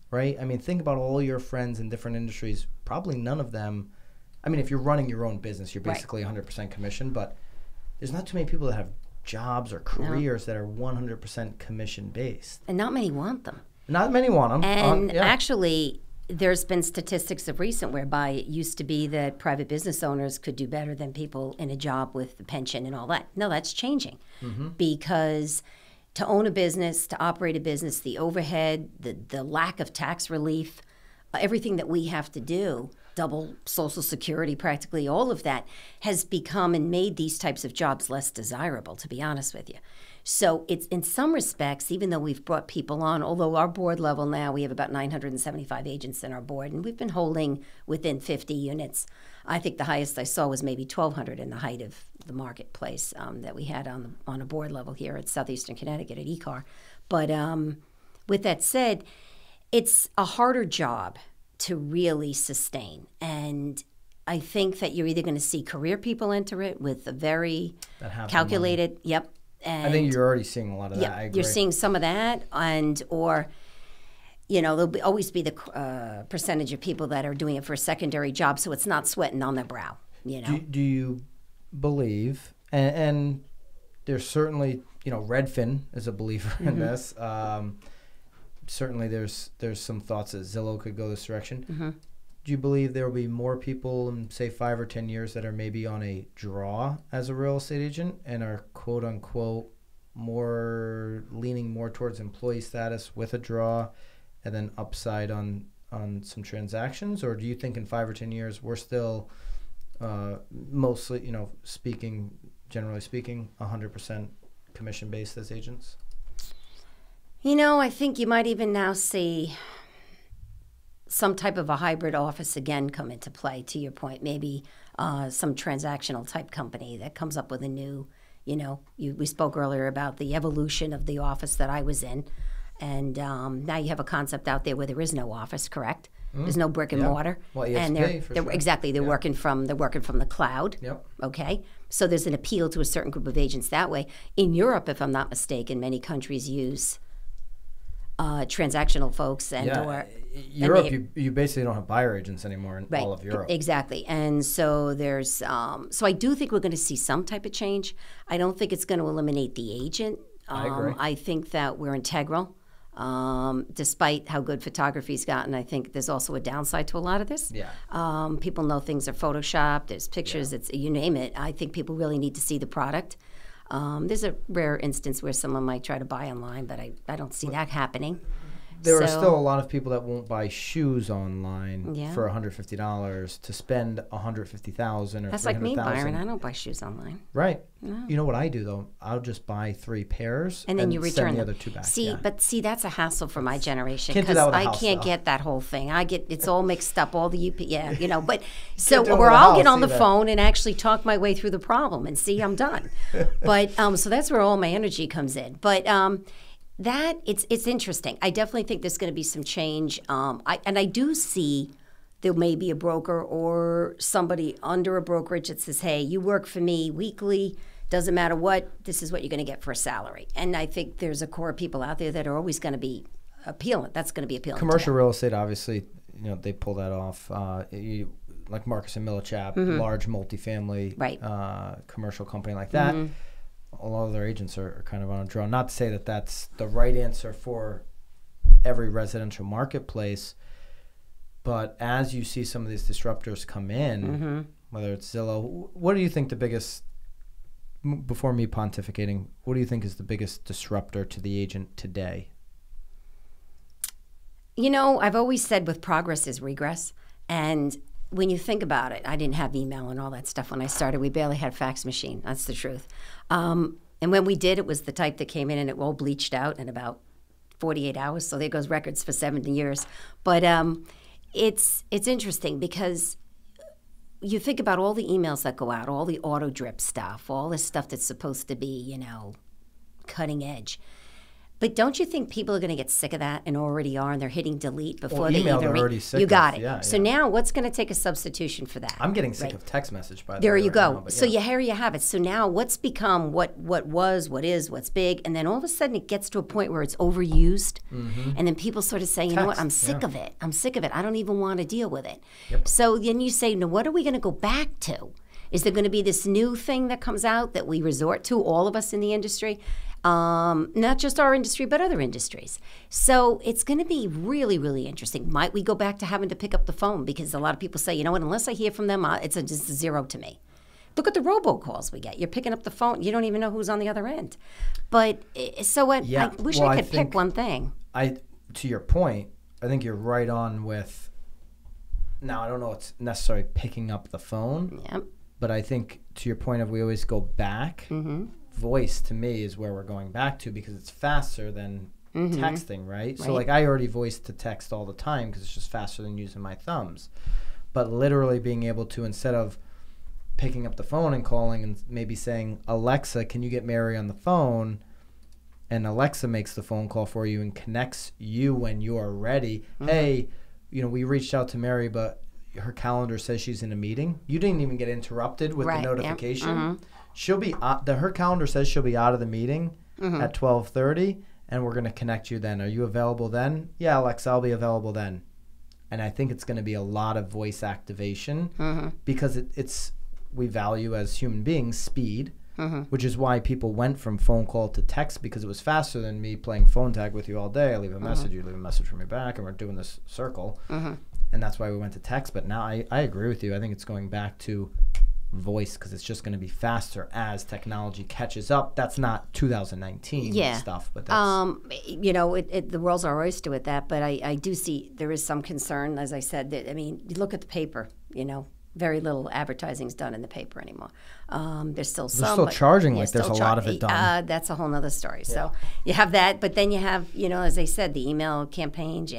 right? I mean, think about all your friends in different industries. Probably none of them, if you're running your own business, you're basically 100% commission, but there's not too many people that have jobs or careers that are 100% commission-based. And not many want them. Not many want them. And actually, there's been statistics of recent whereby it used to be that private business owners could do better than people in a job with the pension and all that. No, that's changing because to own a business, to operate a business, the overhead, the lack of tax relief, everything that we have to do, double Social Security, practically all of that, has become and made these types of jobs less desirable, to be honest with you. So it's in some respects, even though we've brought people on, although our board level now, we have about 975 agents in our board, and we've been holding within 50 units. I think the highest I saw was maybe 1,200 in the height of the marketplace that we had on a board level here at Southeastern Connecticut at ECAR. But with that said, it's a harder job to really sustain. And I think that you're either going to see career people enter it with a very calculated, and I think you're already seeing a lot of that. I agree. You're seeing some of that, or there'll always be the percentage of people that are doing it for a secondary job, so it's not sweating on their brow. Do you believe? And there's certainly, Redfin is a believer in this. Certainly, there's some thoughts that Zillow could go this direction. Do you believe there will be more people in, say, 5 or 10 years that are maybe on a draw as a real estate agent and are, quote unquote, leaning more towards employee status with a draw and then upside on some transactions? Or do you think in 5 or 10 years we're still mostly, generally speaking, 100% commission-based as agents? I think you might even now see some type of a hybrid office again come into play, to your point. Maybe some transactional type company that comes up with a new, we spoke earlier about the evolution of the office that I was in. And now you have a concept out there where there is no office, correct? There's no brick and mortar. Well, and they're working from the cloud. Yep. Okay. So there's an appeal to a certain group of agents that way. In Europe, if I'm not mistaken, many countries use transactional folks Europe, you basically don't have buyer agents anymore in all of Europe. Exactly. And so there's so I do think we're going to see some type of change. I don't think it's going to eliminate the agent. I agree. I think that we're integral. Despite how good photography's gotten, I think there's also a downside to a lot of this. Yeah. People know things are photoshopped, there's pictures, it's you name it. I think people really need to see the product. There's a rare instance where someone might try to buy online, but I don't see that happening. There are still a lot of people that won't buy shoes online for $150 to spend $150,000 or That's $300,000. like me, Byron. I don't buy shoes online. Right. No. You know what I do though? I'll just buy 3 pairs and then you return send the them. other 2 back. See, that's a hassle for my generation Can't do that with a I house, can't though. get that whole thing. It's all mixed up, all the But do it or with a I'll get house on the either. phone and actually talk my way through the problem and see I'm done. But so that's where all my energy comes in. But that it's interesting. I definitely think there's going to be some change. I do see there may be a broker or somebody under a brokerage that says, "Hey, you work for me weekly. Doesn't matter what, this is what you're going to get for a salary. And I think there's a core of people out there that are always going to be appealing. That's going to be appealing. Commercial real estate, obviously, they pull that off. Like Marcus and Millichap, large multifamily commercial company like that. A lot of their agents are kind of on a drone. Not to say that that's the right answer for every residential marketplace, but as you see some of these disruptors come in, whether it's Zillow, what do you think the biggest, before me pontificating, what do you think is the biggest disruptor to the agent today? I've always said with progress is regress. And when you think about it, I didn't have email and all that stuff when I started. We barely had a fax machine. That's the truth. And when we did, it was the type that came in and it all bleached out in about 48 hours. So there goes records for 70 years. But it's interesting because you think about all the emails that go out, all the auto drip stuff, all this stuff that's supposed to be, cutting edge. But don't you think people are going to get sick of that and already are, and they're hitting delete before they even read? Already sick you got of, it. Yeah, so now what's going to take a substitution for that? I'm getting sick of text message, by the way. There you go. Now, so here you have it. So now what's become what was, what is, what's big, and then all of a sudden it gets to a point where it's overused, and then people sort of say, you know what, I'm sick of it. I'm sick of it. I don't even want to deal with it. Yep. So then you say, now what are we going to go back to? Is there going to be this new thing that comes out that we resort to, all of us in the industry? Not just our industry, but other industries. So it's going to be really, really interesting. Might we go back to having to pick up the phone? Because a lot of people say, you know what, unless I hear from them, it's just a zero to me. Look at the robocalls we get. You're picking up the phone. You don't even know who's on the other end. But so what? Yeah. I wish I could pick one thing. To your point, I think you're right on with, now I don't know it's necessarily picking up the phone. Yep. But I think to your point of we always go back, voice to me is where we're going back to because it's faster than texting, right? So like I already voice to text all the time because it's just faster than using my thumbs. But literally being able to, instead of picking up the phone and calling and maybe saying, Alexa, can you get Mary on the phone? And Alexa makes the phone call for you and connects you when you're ready. Hey, we reached out to Mary, but her calendar says she's in a meeting. You didn't even get interrupted with the notification. She'll be her calendar says she'll be out of the meeting at 12:30, and we're going to connect you then. Are you available then? Yeah, Alexa, I'll be available then. And I think it's going to be a lot of voice activation because it's we value as human beings speed, which is why people went from phone call to text because it was faster than me playing phone tag with you all day. I leave a message, you leave a message for me back, and we're doing this circle. And that's why we went to text. But now I agree with you. I think it's going back to voice because it's just going to be faster as technology catches up. That's not 2019 stuff, but that's the world's our oyster with that. But I do see there is some concern, as I said. That you look at the paper. Very little advertising is done in the paper anymore. There's still some. They're still charging like there's a lot of it done. That's a whole nother story. Yeah. So you have that, but then you have, as I said, the email campaigns.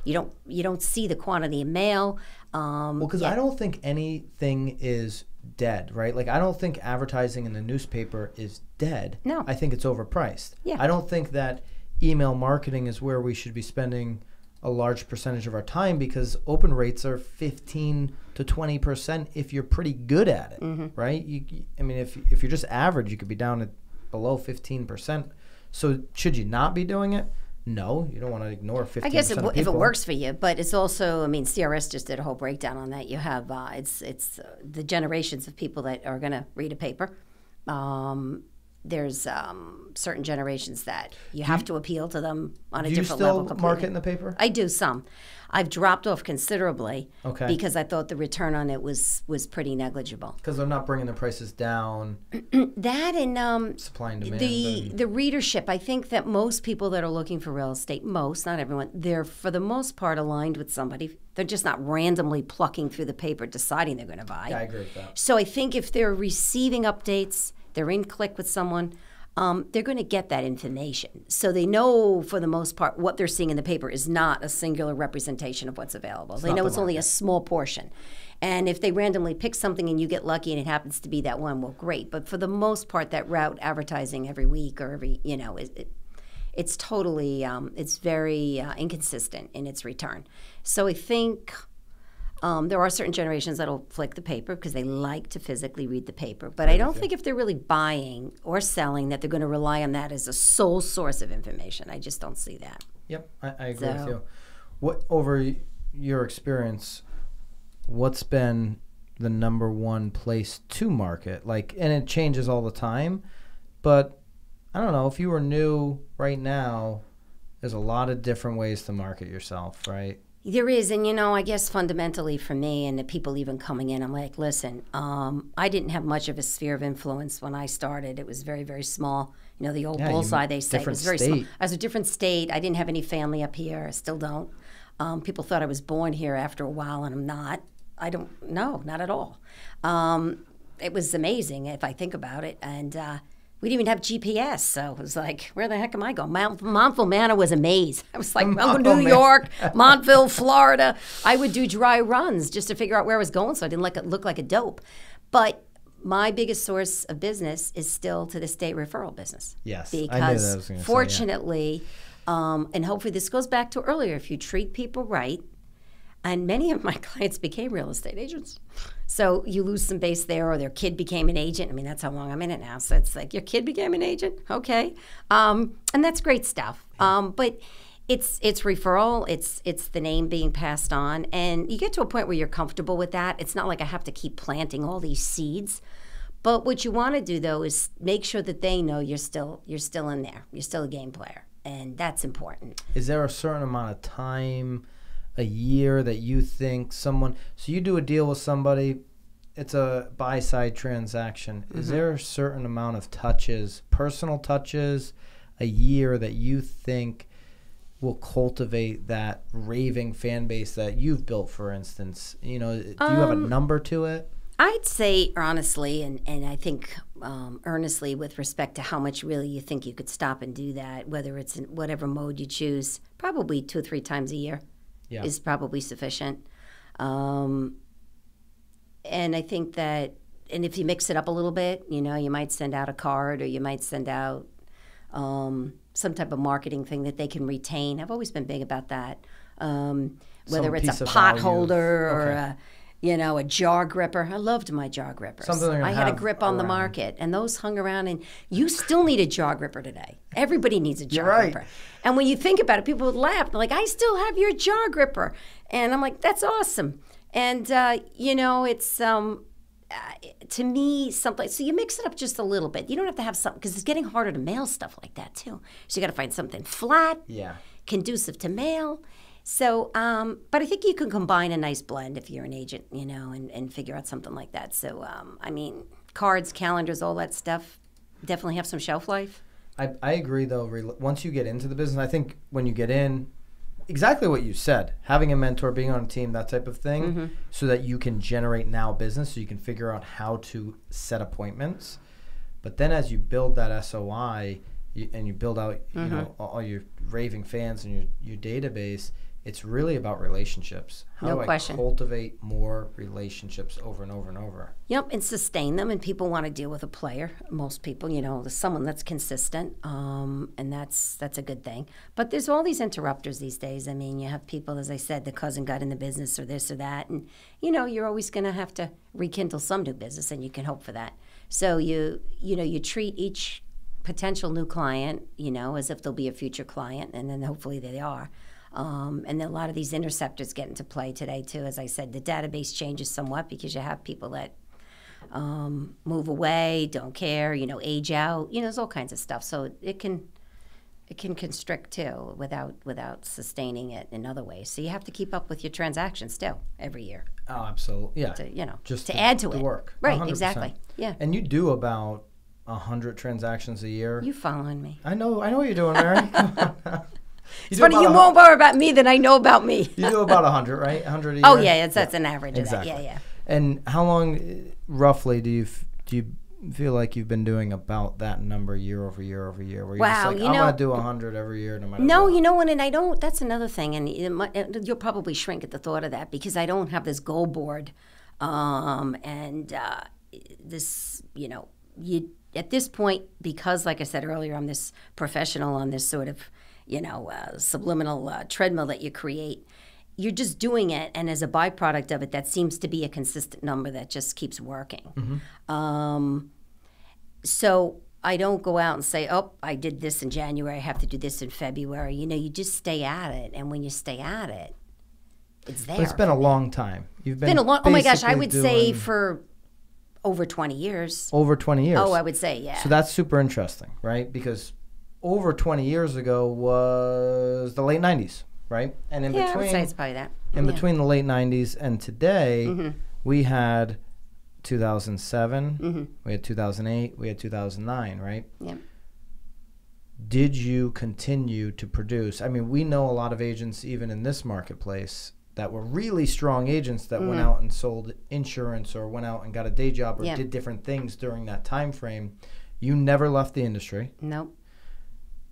You don't see the quantity of mail. Because I don't think anything is dead, right? Like I don't think advertising in the newspaper is dead. No. I think it's overpriced. Yeah. I don't think that email marketing is where we should be spending a large percentage of our time because open rates are 15 to 20% if you're pretty good at it, right? If you're just average, you could be down at below 15%. So should you not be doing it? No, you don't want to ignore 15% I guess of people. If it works for you, but it's also, CRS just did a whole breakdown on that. You have, it's the generations of people that are going to read a paper. There's certain generations that you have to appeal to them on a different level. Do you still market in the paper? I do some. I've dropped off considerably because I thought the return on it was pretty negligible. Because they're not bringing the prices down. That and supply and demand. The readership. I think that most people that are looking for real estate, not everyone, they're for the most part aligned with somebody. They're just not randomly plucking through the paper deciding they're going to buy. Yeah, I agree with that. So I think if they're receiving updates, they're in click with someone, they're going to get that information. So they know, for the most part, what they're seeing in the paper is not a singular representation of what's available. They know it's only a small portion. And if they randomly pick something and you get lucky and it happens to be that one, well, great. But for the most part, that route advertising every week or it's totally, it's very inconsistent in its return. So I think There are certain generations that'll flick the paper because they like to physically read the paper. But I don't think if they're really buying or selling that they're going to rely on that as a sole source of information. I just don't see that. Yep, I agree with you. What, over your experience, what's been the number one place to market? Like, and it changes all the time, but I don't know, if you were new right now, there's a lot of different ways to market yourself, right? There is, and I guess fundamentally for me and the people even coming in, I'm like, listen, I didn't have much of a sphere of influence when I started. It was very, very small. The old bullseye, they say, it was very small. I was a different state. I didn't have any family up here. I still don't. People thought I was born here after a while, and I'm not. No, not at all. It was amazing if I think about it, and we didn't even have GPS, so it was like, where the heck am I going? Montville Manor was a maze. I was like, I'm going to New York, Montville, Florida. I would do dry runs just to figure out where I was going so I didn't look like a dope. But my biggest source of business is still, to this day, referral business. Yes, because I knew that I was going to fortunately, and hopefully this goes back to earlier, if you treat people right, and many of my clients became real estate agents. So you lose some base there, or their kid became an agent. I mean, that's how long I'm in it now. So it's like, your kid became an agent? Okay. And that's great stuff. But it's referral. It's the name being passed on. And you get to a point where you're comfortable with that. It's not like I have to keep planting all these seeds. But what you want to do, though, is make sure that they know you're still in there. You're still a game player. And that's important. Is there a certain amount of time, a year, that you think someone, so you do a deal with somebody, it's a buy-side transaction. Is there a certain amount of touches, personal touches, a year that you think will cultivate that raving fan base that you've built, for instance? Do you have a number to it? I'd say honestly, and I think earnestly, with respect to how much really you think you could stop and do that, whether it's in whatever mode you choose, probably 2 or 3 times a year. Yeah. Is probably sufficient. And I think that, and if you mix it up a little bit, you might send out a card, or you might send out some type of marketing thing that they can retain. I've always been big about that. Whether it's a pot holder or a jar gripper. I loved my jar grippers. I had a grip on the market, and those hung around, and you still need a jar gripper today. Everybody needs a jar gripper. And when you think about it, people would laugh. They're like, I still have your jar gripper. And I'm like, that's awesome. And, it's, to me, something. So you mix it up just a little bit. You don't have to have something, because it's getting harder to mail stuff like that, too. So you got to find something flat, conducive to mail. So, but I think you can combine a nice blend if you're an agent, and figure out something like that. So, cards, calendars, all that stuff definitely have some shelf life. I agree, though. Once you get into the business, I think when you get in, exactly what you said, having a mentor, being on a team, that type of thing, so that you can generate now business, so you can figure out how to set appointments. But then as you build that SOI and you build out all your raving fans and your database, it's really about relationships. How do I cultivate more relationships over and over and over? Yep, and sustain them. And people want to deal with a player. Most people, someone that's consistent, and that's a good thing. But there's all these interrupters these days. I mean, you have people, as I said, the cousin got in the business or this or that, and you're always going to have to rekindle some new business, and you can hope for that. So you treat each potential new client, as if they'll be a future client, and then hopefully they are. And then a lot of these interceptors get into play today, too. As I said, the database changes somewhat because you have people that move away, don't care, age out. There's all kinds of stuff. So it can constrict, too, without sustaining it in other ways. So you have to keep up with your transactions, still, every year. Oh, absolutely. Yeah. To add to it. Work. Right, 100%. exactly. Yeah. And you do about 100 transactions a year. You following me. I know what you're doing, Mary. It's funny, you know more about me than I know about me. You do about 100, right? 100 a year? Oh, yeah, that's an average exactly. of that. Yeah. And how long, roughly, do you feel like you've been doing about that number year over year over year? Where you're just like, I'm going to do 100 every year no matter what. And I don't, that's another thing, and you'll probably shrink at the thought of that, because I don't have this goal board, this, at this point, because, like I said earlier, I'm this professional on this sort of, subliminal treadmill that you create. you're just doing it, and as a byproduct of it, that seems to be a consistent number that just keeps working. So I don't go out and say, oh, I did this in January, I have to do this in February. You just stay at it, and when you stay at it, it's there. But it's been a long time. You've been a long. Oh my gosh, I basically would say doing for over 20 years. over 20 years. Oh, I would say, yeah. So that's super interesting, right? Because over 20 years ago was the late 90s, right? And in I would between, say it's probably that. in between the late 90s and today, we had 2007, we had 2008, we had 2009, right? Yeah. Did you continue to produce? I mean, we know a lot of agents, even in this marketplace, that were really strong agents that went out and sold insurance or went out and got a day job or did different things during that time frame. You never left the industry. Nope.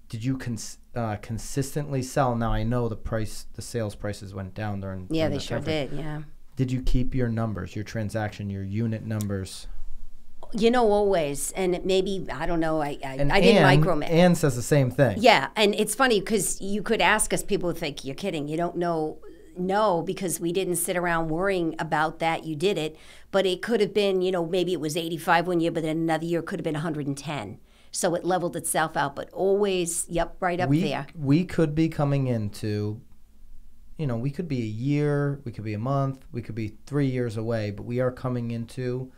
Did you consistently sell? Now I know the sales prices went down during. Yeah, during they that sure time frame. did. Yeah. Did you keep your numbers, your transaction, your unit numbers? Always. And maybe, I don't know, I didn't micromanage. Ann says the same thing. Yeah, and it's funny because you could ask us, people would think, you're kidding. You don't know. No, because we didn't sit around worrying about that. You did it. But it could have been, maybe it was 85 one year, but then another year it could have been 110. So it leveled itself out. But always, right up there. We could be coming into, we could be a year, we could be a month, we could be 3 years away, but we are coming into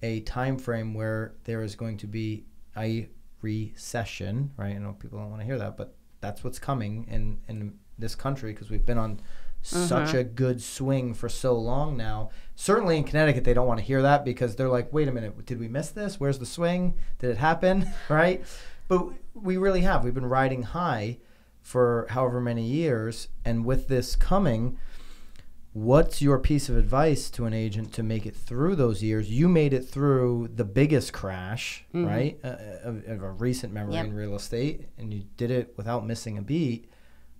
a time frame where there is going to be a recession, right? I know people don't want to hear that, but that's what's coming in this country because we've been on such a good swing for so long now. Certainly in Connecticut, they don't want to hear that because they're like, wait a minute, did we miss this? Where's the swing? Did it happen? Right? But we really have. We've been riding high for however many years. And with this coming, what's your piece of advice to an agent to make it through those years? You made it through the biggest crash, right, of a recent memory in real estate, and you did it without missing a beat.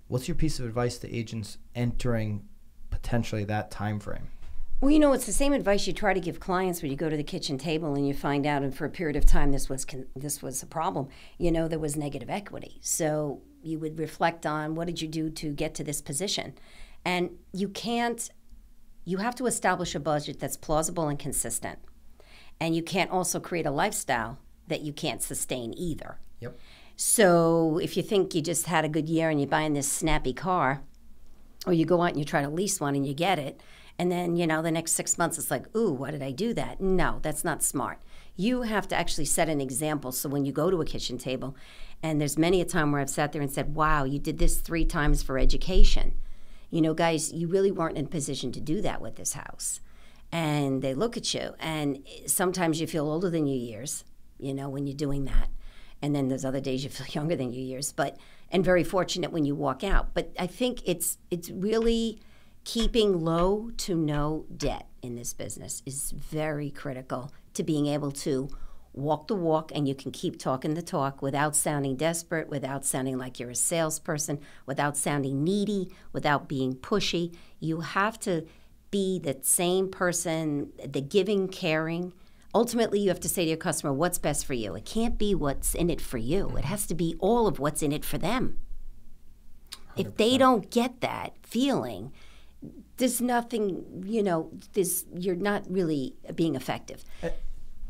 What's your piece of advice to agents entering potentially that time frame? Well, it's the same advice you try to give clients when you go to the kitchen table and you find out, and for a period of time this was a problem. There was negative equity. So you would reflect on what did you do to get to this position. And you have to establish a budget that's plausible and consistent. And you can't also create a lifestyle that you can't sustain either. Yep. So if you think you just had a good year and you're buying this snappy car, or you go out and you try to lease one and you get it, and then, the next 6 months it's like, ooh, why did I do that? No, that's not smart. You have to actually set an example. So when you go to a kitchen table, and there's many a time where I've sat there and said, wow, you did this 3 times for education. Guys, you really weren't in a position to do that with this house. And they look at you, and sometimes you feel older than your years, when you're doing that. And then there's other days you feel younger than your years, and very fortunate when you walk out. But I think it's really keeping low to no debt in this business is very critical to being able to walk the walk, and you can keep talking the talk without sounding desperate, without sounding like you're a salesperson, without sounding needy, without being pushy. You have to be the same person, the giving, caring. Ultimately, you have to say to your customer, what's best for you? It can't be what's in it for you. It has to be all of what's in it for them. 100%. If they don't get that feeling, there's nothing, you're not really being effective.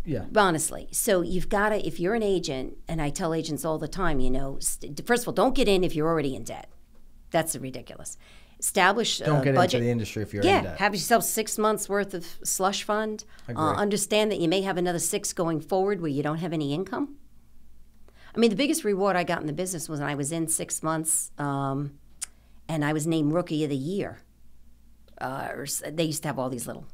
Yeah. Honestly. So you've got to, if you're an agent, and I tell agents all the time, first of all, don't get in if you're already in debt. That's ridiculous. Establish a budget. Don't get into the industry if you're in debt. Yeah, have yourself 6 months worth of slush fund. Understand that you may have another 6 going forward where you don't have any income. I mean, the biggest reward I got in the business was when I was in 6 months, and I was named Rookie of the Year. They used to have all these little,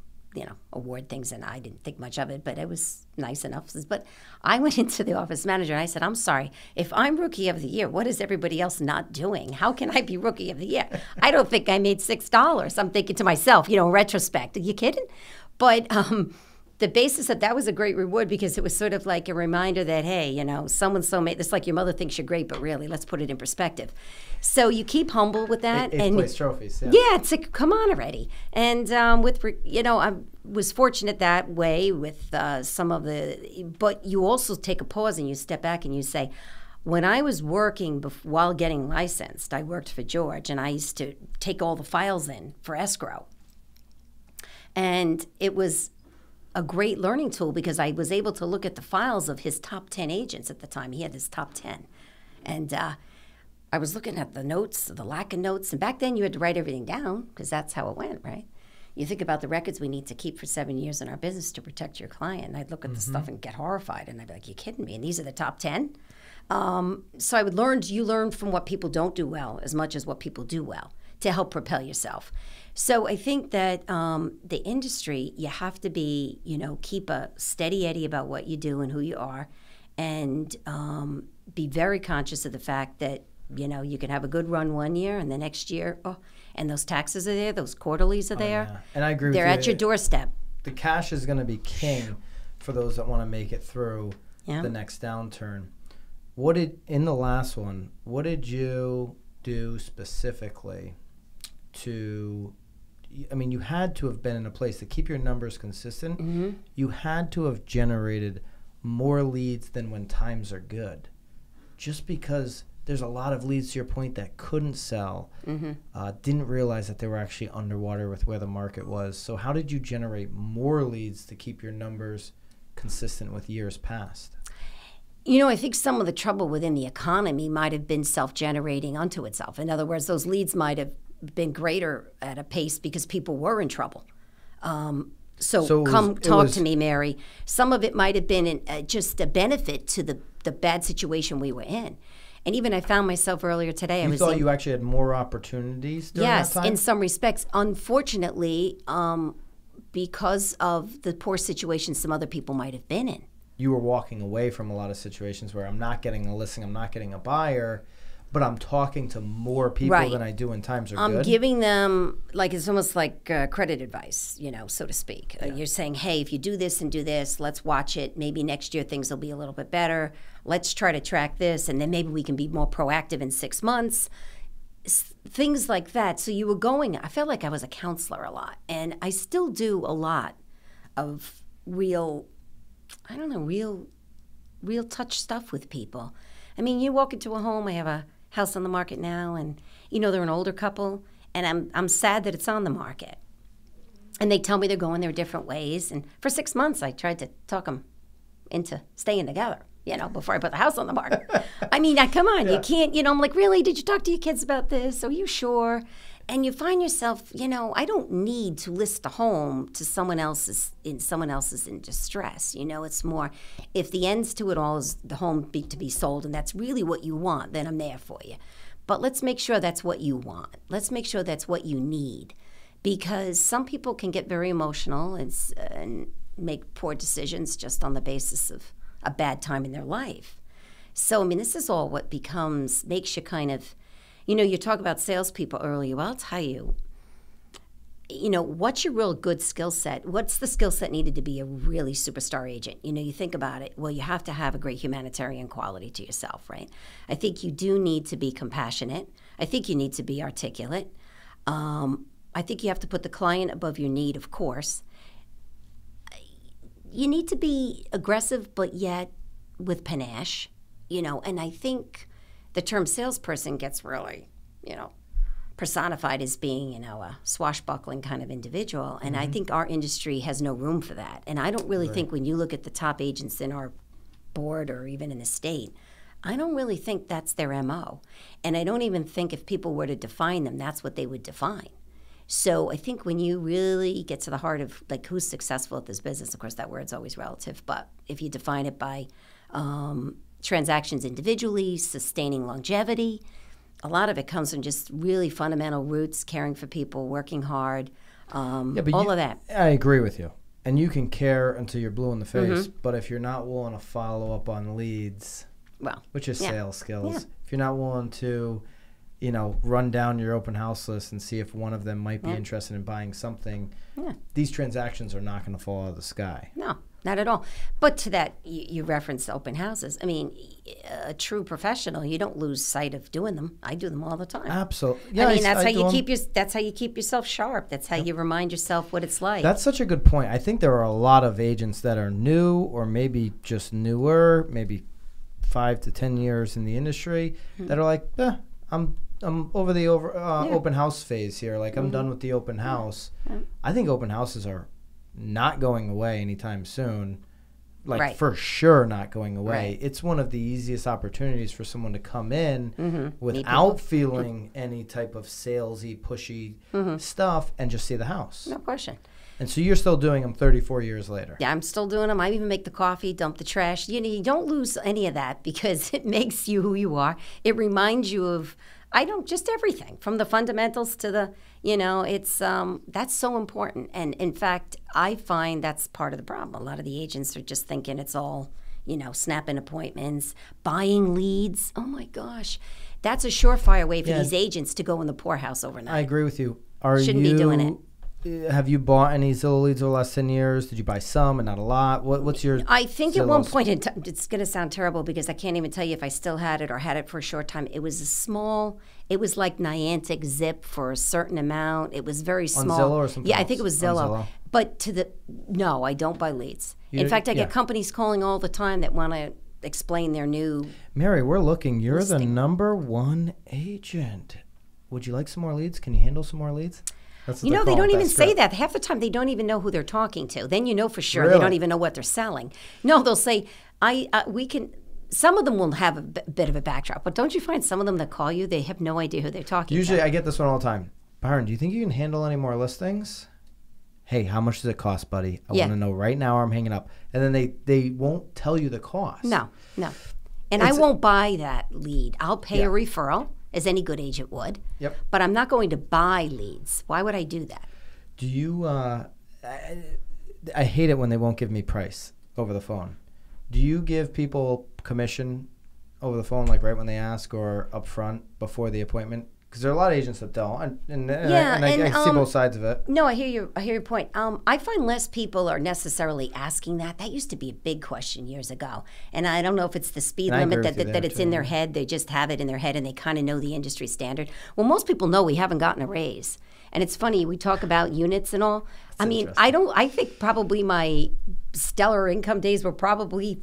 award things, and I didn't think much of it, but it was nice enough. But I went into the office manager and I said, I'm sorry, if I'm Rookie of the Year, what is everybody else not doing? How can I be Rookie of the Year? I don't think I made $6. I'm thinking to myself, in retrospect, are you kidding? But the basis of that was a great reward because it was sort of like a reminder that, hey, so-and-so made this, like your mother thinks you're great, but really, let's put it in perspective. So you keep humble with that. Eighth place trophies, yeah. Yeah, it's like, come on already. And I was fortunate that way with some of the, but you also take a pause and you step back and you say, When I was working while getting licensed, I worked for George, and I used to take all the files in for escrow. And it was a great learning tool because I was able to look at the files of his top 10 agents at the time. He had his top 10. And I was looking at the notes, the lack of notes. And back then you had to write everything down because that's how it went, right? You think about the records we need to keep for 7 years in our business to protect your client. And I'd look at the stuff and get horrified. And I'd be like, you kidding me? And these are the top 10? So you learn from what people don't do well as much as what people do well to help propel yourself. So I think that the industry, you have to be, keep a steady eddy about what you do and who you are, and be very conscious of the fact that, you can have a good run one year and the next year, and those taxes are there, those quarterlies are there. Yeah. And I agree with you. They're at your doorstep. The cash is going to be king for those that want to make it through the next downturn. In the last one, what did you do specifically you had to have been in a place to keep your numbers consistent. Mm-hmm. You had to have generated more leads than when times are good. Just because there's a lot of leads, to your point, that couldn't sell, didn't realize that they were actually underwater with where the market was. So how did you generate more leads to keep your numbers consistent with years past? I think some of the trouble within the economy might have been self-generating unto itself. In other words, those leads might have been greater at a pace because people were in trouble. So talk to me, Mary. Some of it might have been just a benefit to the bad situation we were in. And even I found myself earlier today. You thought you actually had more opportunities during that time? Yes, in some respects. Unfortunately, because of the poor situation some other people might have been in. You were walking away from a lot of situations where I'm not getting a listing, I'm not getting a buyer, but I'm talking to more people than I do when times are good. I'm giving them, it's almost like credit advice, so to speak. Yeah. You're saying, hey, if you do this and do this, let's watch it. Maybe next year things will be a little bit better. Let's try to track this, and then maybe we can be more proactive in 6 months. Things like that. So you were I felt like I was a counselor a lot, and I still do a lot of real touch stuff with people. You walk into a home, I have a house on the market now, and they're an older couple, and I'm sad that it's on the market. And they tell me they're going their different ways, and for 6 months I tried to talk them into staying together, before I put the house on the market. Come on, you can't, I'm like, really, did you talk to your kids about this? Are you sure? And you find yourself, I don't need to list a home to someone else's in distress. It's more, if the ends to it all is the home to be sold, and that's really what you want, then I'm there for you. But let's make sure that's what you want. Let's make sure that's what you need, because some people can get very emotional and make poor decisions just on the basis of a bad time in their life. So, this is all what makes you kind of. You talk about salespeople earlier. Well, I'll tell you, what's your real good skill set? What's the skill set needed to be a really superstar agent? You think about it. Well, you have to have a great humanitarian quality to yourself, right? I think you do need to be compassionate. I think you need to be articulate. I think you have to put the client above your need, of course. You need to be aggressive, but yet with panache, and I think the term salesperson gets really, personified as being, a swashbuckling kind of individual. And I think our industry has no room for that. And I don't really think when you look at the top agents in our board or even in the state, I don't really think that's their MO. And I don't even think if people were to define them, that's what they would define. So I think when you really get to the heart of who's successful at this business, of course that word's always relative, but if you define it by transactions individually, sustaining longevity. A lot of it comes from just really fundamental roots, caring for people, working hard, all of that. I agree with you. And you can care until you're blue in the face, but if you're not willing to follow up on leads, which is sales skills, if you're not willing to, run down your open house list and see if one of them might be interested in buying something, these transactions are not going to fall out of the sky. No. Not at all. But to that, you referenced open houses. A true professional, you don't lose sight of doing them. I do them all the time. Absolutely. Yeah, that's how you keep yourself sharp. That's how you remind yourself what it's like. That's such a good point. I think there are a lot of agents that are new or maybe just newer, maybe 5 to 10 years in the industry that are like, I'm over the open house phase here. Like, I'm done with the open house. I think open houses are not going away anytime soon. Like, for sure not going away. It's one of the easiest opportunities for someone to come in without feeling any type of salesy, pushy stuff and just see the house. No question. And so you're still doing them 34 years later. Yeah, I'm still doing them. I even make the coffee, dump the trash. You know, you don't lose any of that because it makes you who you are. It reminds you of, just everything from the fundamentals to the, it's, that's so important. And in fact, I find that's part of the problem. A lot of the agents are just thinking it's all, snapping appointments, buying leads. Oh my gosh. That's a surefire way for these agents to go in the poorhouse overnight. I agree with you. Shouldn't be doing it. Have you bought any Zillow leads over the last 10 years? Did you buy some and not a lot? What's your I think Zillow's? At one point in time, it's going to sound terrible because I can't even tell you if I still had it or had it for a short time. It was it was like Niantic Zip for a certain amount. It was very small. On Zillow or something Yeah, else? I think it was Zillow. But no, I don't buy leads. In fact, I get companies calling all the time that want to explain their new Mary, we're looking. You're listing. the number one agent. Would you like some more leads? Can you handle some more leads? They don't even say that. Half the time, they don't even know who they're talking to. Then you know for sure they don't even know what they're selling. No, they'll say, we can. Some of them will have a bit of a backdrop, but don't you find some of them that call you, they have no idea who they're talking to? Usually, I get this one all the time. Byron, do you think you can handle any more listings? Hey, how much does it cost, buddy? I want to know right now or I'm hanging up. And then they won't tell you the cost. No. And I won't buy that lead. I'll pay a referral, as any good agent would. Yep. But I'm not going to buy leads. Why would I do that? Do you, I hate it when they won't give me price over the phone. Do you give people commission over the phone, like right when they ask or up front before the appointment? Because there are a lot of agents that don't, and I see both sides of it. No, I hear your point. I find less people are necessarily asking that. That used to be a big question years ago, and I don't know if it's the speed limit that it's in their head. They just have it in their head, and they kind of know the industry standard. Well, most people know we haven't gotten a raise, and it's funny we talk about units and all. I think probably my stellar income days were probably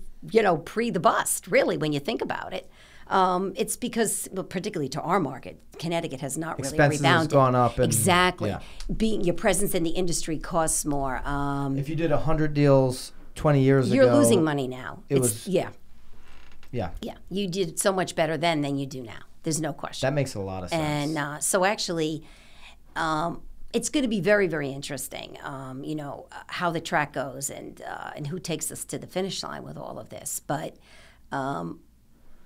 pre the bust. Really, when you think about it. It's because, particularly to our market, Connecticut has not really Expenses rebounded. Has gone up. Exactly. Your presence in the industry costs more. If you did 100 deals 20 years ago. You're losing money now. Yeah. You did so much better then than you do now. There's no question. That makes a lot of sense. And so actually, it's going to be very, very interesting, how the track goes and who takes us to the finish line with all of this. But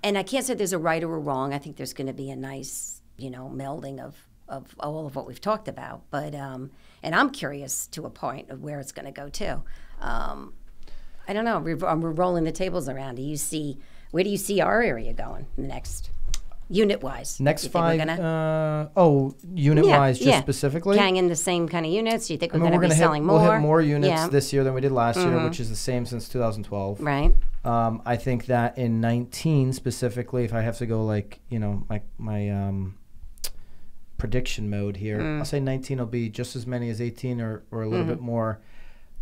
and I can't say there's a right or a wrong. I think there's going to be a nice, melding of all of what we've talked about. But and I'm curious to a point of where it's going to go too. I don't know. We're rolling the tables around. Where do you see our area going in the next unit-wise? Next 5. Unit-wise, just specifically. Hanging the same kind of units. Do you think we're going to be selling more? We'll hit more units this year than we did last year, which is the same since 2012. Right. I think that in 19 specifically, if I have to go my prediction mode here, I'll say 19 will be just as many as 18 or a little bit more.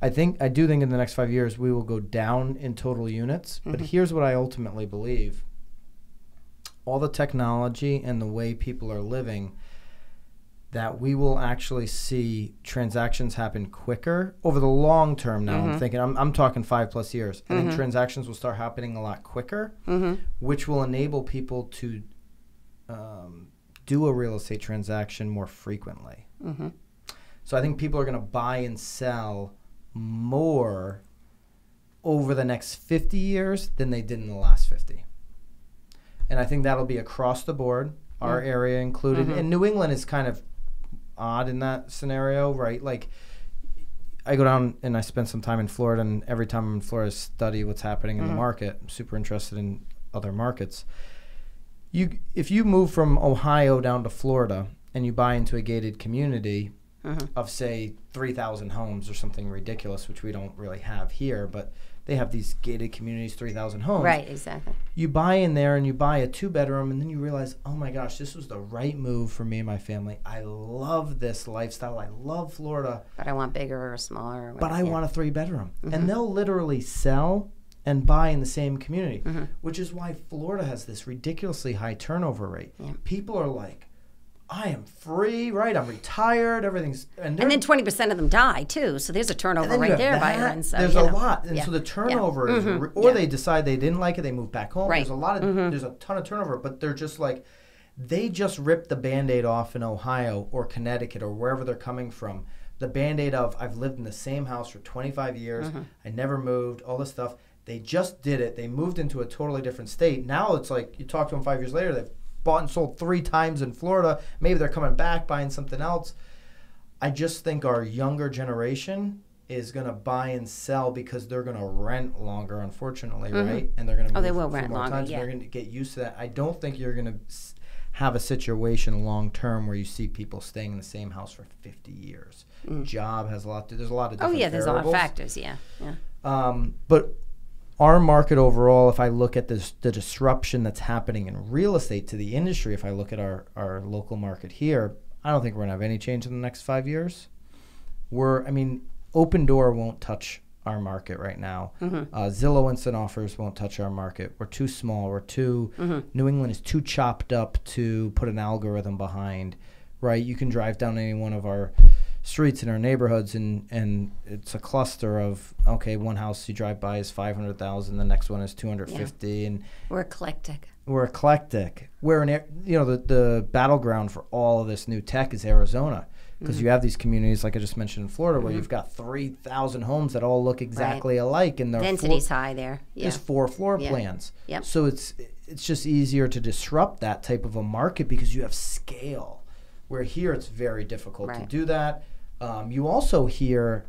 I do think in the next 5 years we will go down in total units. But here's what I ultimately believe. All the technology and the way people are living, that we will actually see transactions happen quicker over the long term now. I'm thinking, I'm talking 5+ years. I think transactions will start happening a lot quicker, which will enable people to do a real estate transaction more frequently. So I think people are going to buy and sell more over the next 50 years than they did in the last 50. And I think that'll be across the board, our area included. And New England is kind of odd in that scenario, right? Like, I go down and I spend some time in Florida, and every time I'm in Florida, I study what's happening in the market. I'm super interested in other markets. If you move from Ohio down to Florida and you buy into a gated community of, say, 3,000 homes or something ridiculous, which we don't really have here, but they have these gated communities, 3,000 homes. Right, exactly. You buy in there and you buy a 2-bedroom, and then you realize, oh my gosh, this was the right move for me and my family. I love this lifestyle. I love Florida. But I want bigger or smaller. But I want a 3-bedroom. And they'll literally sell and buy in the same community, which is why Florida has this ridiculously high turnover rate. Yeah. People are like, I am free, right? I'm retired, everything's... And then 20% of them die, too. So there's a turnover right there, Byron. So, there's a lot. And so the turnover is... Or they decide they didn't like it, they move back home. Right. There's a lot of... There's a ton of turnover, but they're just like... They just ripped the Band-Aid off in Ohio or Connecticut or wherever they're coming from. The Band-Aid of, I've lived in the same house for 25 years, I never moved, all this stuff. They just did it. They moved into a totally different state. Now it's like you talk to them 5 years later, they've bought and sold 3 times in Florida. Maybe they're coming back, buying something else. I just think our younger generation is going to buy and sell because they're going to rent longer, unfortunately, right? And they're going to move they will for rent more longer, times. They're going to get used to that. I don't think you're going to have a situation long term where you see people staying in the same house for 50 years. Job has a lot to... There's a lot of different there's variables. a lot of factors, But our market overall, if I look at the disruption that's happening in real estate to the industry, if I look at our local market here, I don't think we're going to have any change in the next 5 years. Open Door won't touch our market right now. Zillow Instant Offers won't touch our market. We're too small. We're too... New England is too chopped up to put an algorithm behind, right? You can drive down any one of our streets in our neighborhoods and it's a cluster of, okay, one house you drive by is 500,000, the next one is 250, and we're eclectic. We're the battleground for all of this new tech is Arizona, because you have these communities like I just mentioned in Florida where you've got 3,000 homes that all look exactly alike, and density's high there. There's 4 floor plans. Yep. So it's just easier to disrupt that type of a market because you have scale. Where here it's very difficult to do that. You also here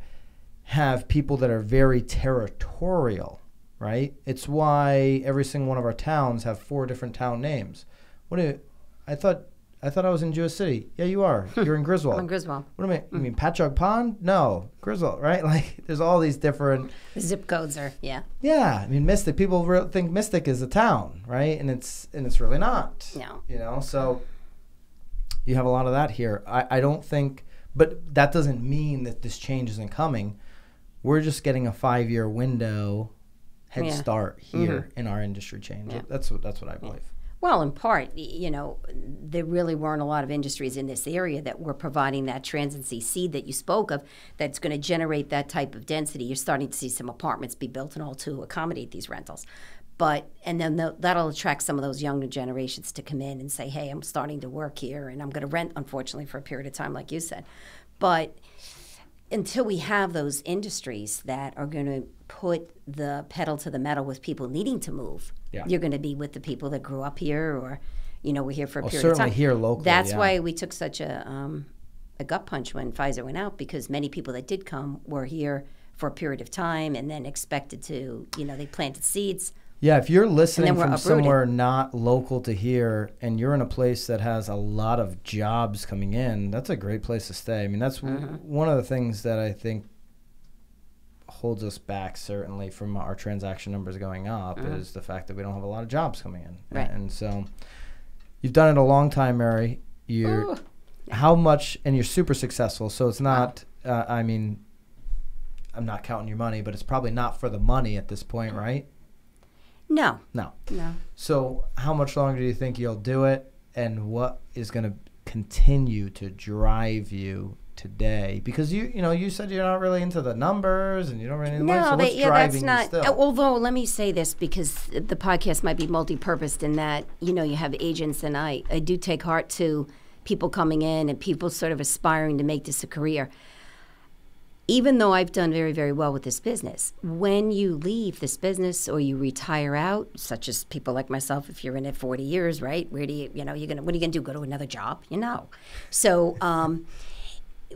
have people that are very territorial, right? It's why every single one of our towns have 4 different town names. I thought I was in Jewish City. Yeah, you are. You're in Griswold. I'm in Griswold. What do I mean? You mean Patchogue Pond? No, Griswold, right? Like, there's all these different... The zip codes are, Yeah, I mean, Mystic. People think Mystic is a town, right? And it's really not. No. So you have a lot of that here. I don't think... But that doesn't mean that this change isn't coming. We're just getting a 5-year window head start here in our industry change. That's what I believe. Well, in part, there really weren't a lot of industries in this area that were providing that transiency seed that you spoke of that's going to generate that type of density. You're starting to see some apartments be built and all to accommodate these rentals. And then that'll attract some of those younger generations to come in and say, hey, I'm starting to work here and I'm going to rent, unfortunately, for a period of time, like you said. But until we have those industries that are going to put the pedal to the metal with people needing to move, you're going to be with the people that grew up here or, we're here for a period of time. Certainly here locally, That's why we took such a gut punch when Pfizer went out, because many people that did come were here for a period of time and then expected to, they planted seeds. Yeah, if you're listening from somewhere not local to here and you're in a place that has a lot of jobs coming in, that's a great place to stay. I mean, that's one of the things that I think holds us back, certainly, from our transaction numbers going up is the fact that we don't have a lot of jobs coming in. Right. And so you've done it a long time, Mary. How much, and you're super successful, so it's not, I'm not counting your money, but it's probably not for the money at this point, right? No. So how much longer do you think you'll do it, and what is going to continue to drive you today? Because you said you're not really into the numbers and you don't really so what's driving you still? Although let me say this, because the podcast might be multi-purposed in that you have agents, and I do take heart to people coming in and people sort of aspiring to make this a career. Even though I've done very, very well with this business, when you leave this business or you retire out, such as people like myself, if you're in it 40 years, right? Where do what are you gonna do? Go to another job? So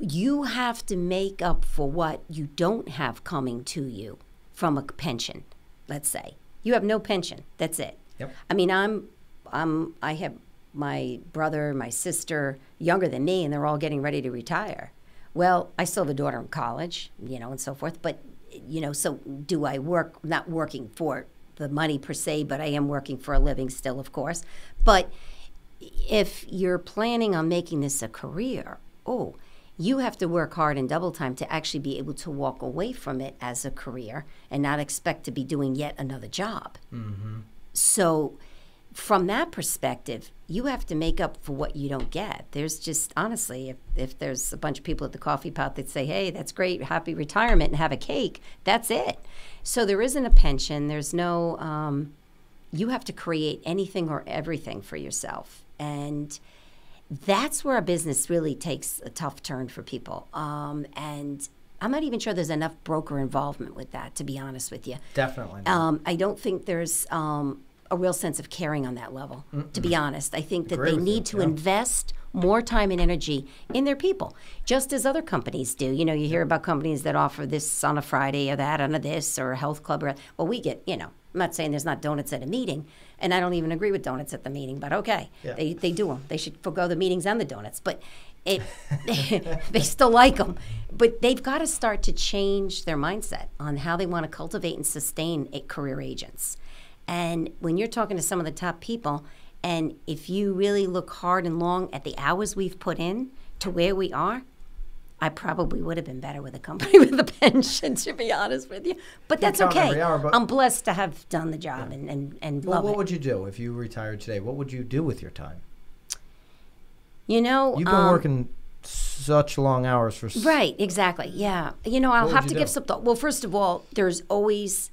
you have to make up for what you don't have coming to you from a pension. Let's say you have no pension. That's it. Yep. I mean, I have my brother, my sister, younger than me, and they're all getting ready to retire. Well, I still have a daughter in college, and so forth. But, so do I work, not working for the money per se, but I am working for a living still, of course. But if you're planning on making this a career, you have to work hard and double time to actually be able to walk away from it as a career and not expect to be doing yet another job. So from that perspective, you have to make up for what you don't get. There's just, honestly, if there's a bunch of people at the coffee pot that say, hey, that's great, happy retirement, and have a cake, that's it. So there isn't a pension. There's no, you have to create anything or everything for yourself. And that's where a business really takes a tough turn for people. And I'm not even sure there's enough broker involvement with that, to be honest with you. Definitely. I don't think there's a real sense of caring on that level, to be honest. I think that they need to invest more time and energy in their people, just as other companies do. You know, you hear about companies that offer this on a Friday or that on a this or a health club. Well, we get, you know, I'm not saying there's not donuts at a meeting, and I don't even agree with donuts at the meeting, but okay, they do them. They should forgo the meetings and the donuts, but they still like them. But they've got to start to change their mindset on how they want to cultivate and sustain career agents. And when you're talking to some of the top people, and if you really look hard and long at the hours we've put in to where we are, I probably would have been better with a company with a pension, to be honest with you. But that's okay. I'm blessed to have done the job and love it. What would you do if you retired today? What would you do with your time? You know, you've been working such long hours for. Right, exactly. Yeah. You know, I'll have to give some thought. Well, first of all, there's always.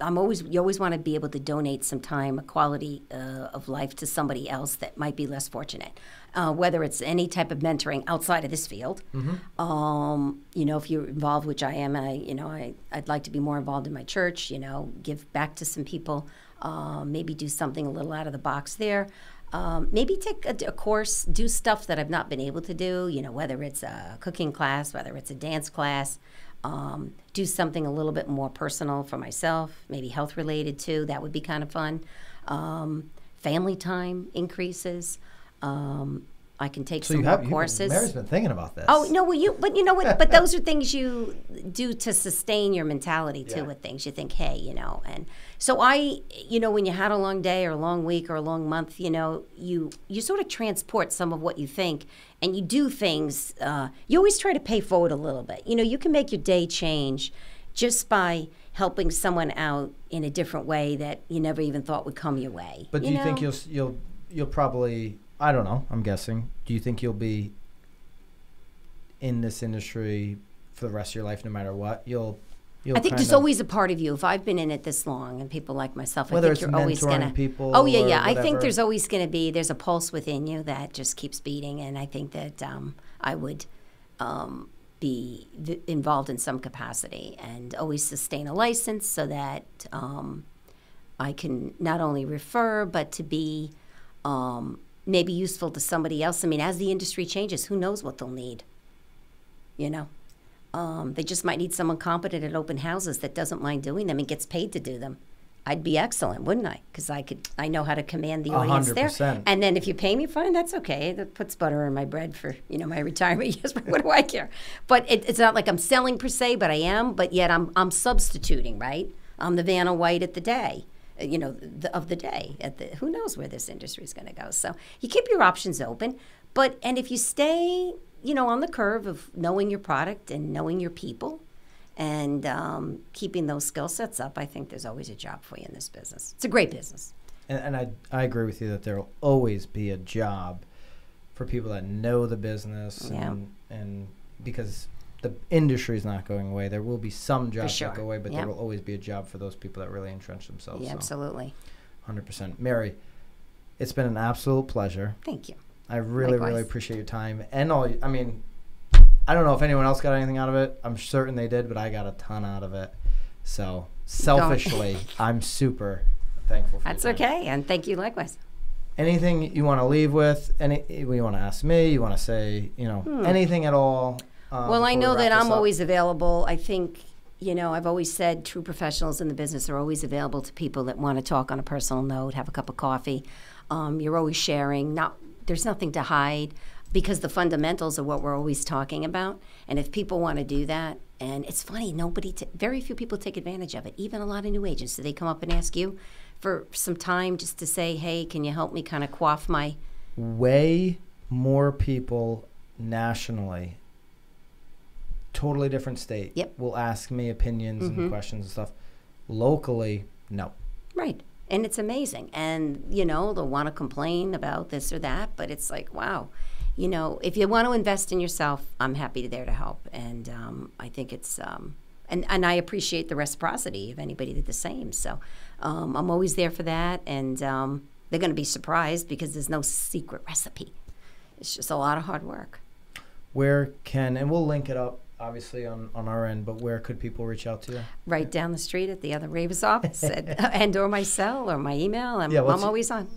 You always want to be able to donate some time, a quality of life to somebody else that might be less fortunate, whether it's any type of mentoring outside of this field. You know, if you're involved, which I am, I'd like to be more involved in my church, you know, give back to some people, maybe do something a little out of the box there. Maybe take a course, do stuff that I've not been able to do, you know, whether it's a cooking class, whether it's a dance class. Do something a little bit more personal for myself, maybe health related too. That would be kind of fun. Family time increases. I can take some more courses. Mary's been thinking about this. Oh no, but you know what? But those are things you do to sustain your mentality too. With things you think, hey, you know, and so you know, when you had a long day or a long week or a long month, you know, you sort of transport some of what you think, and you do things. You always try to pay forward a little bit. You know, you can make your day change just by helping someone out in a different way that you never even thought would come your way. But do you think you'll probably, I don't know, I'm guessing, do you think you'll be in this industry for the rest of your life no matter what? I think there's always a part of you. If I've been in it this long and people like myself, I think you're always going to. People. Oh, yeah. I think there's always going to be, there's a pulse within you that just keeps beating. And I think that I would be involved in some capacity and always sustain a license so that I can not only refer, but to be maybe useful to somebody else. I mean, as the industry changes, who knows what they'll need, you know? They just might need someone competent at open houses that doesn't mind doing them and gets paid to do them. I'd be excellent, wouldn't I? Because I know how to command the audience 100%. There. And then if you pay me, fine, that's okay. That puts butter in my bread for, you know, my retirement years. What do I care? But it's not like I'm selling per se, but I am. But yet I'm substituting, right? I'm the Vanna White at the day, you know, of the day. Who knows where this industry is going to go? So you keep your options open. And if you stay, you know, on the curve of knowing your product and knowing your people, and keeping those skill sets up, I think there's always a job for you in this business. It's a great business. And I agree with you that there will always be a job for people that know the business. Yeah. And because the industry is not going away, there will be some jobs that go away, but there will always be a job for those people that really entrench themselves. Yeah, absolutely. 100%. Mary, it's been an absolute pleasure. Thank you. I really appreciate your time. And I don't know if anyone else got anything out of it. I'm certain they did, but I got a ton out of it. So selfishly, I'm super thankful for That's okay, and thank you likewise. Anything you want to leave with? You want to ask me? You want to say, you know, anything at all? Well, I know that I'm always available. I think, you know, I've always said true professionals in the business are always available to people that want to talk on a personal note, have a cup of coffee. You're always sharing. There's nothing to hide. Because the fundamentals are what we're always talking about. And if people want to do that, and it's funny, very few people take advantage of it, even a lot of new agents. Do they come up and ask you for some time just to say, hey, can you help me kind of quaff my... Way more people nationally, totally different state, Yep. will ask me opinions and questions and stuff. Locally, no. Right. And it's amazing. And, you know, they'll want to complain about this or that, but it's like, wow. You know, if you want to invest in yourself, I'm happy there to help. And I think it's, and I appreciate the reciprocity if anybody did the same. So I'm always there for that. And they're going to be surprised because there's no secret recipe. It's just a lot of hard work. Where can, and we'll link it up, obviously, on our end, but where could people reach out to you? Right down the street at the other Ravis office and or my cell or my email. I'm always on.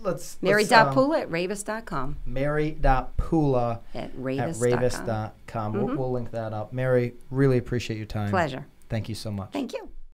Mary.Poola at Ravis.com. Mary.Poola at Ravis.com. We'll link that up. Mary, really appreciate your time. Pleasure. Thank you so much. Thank you.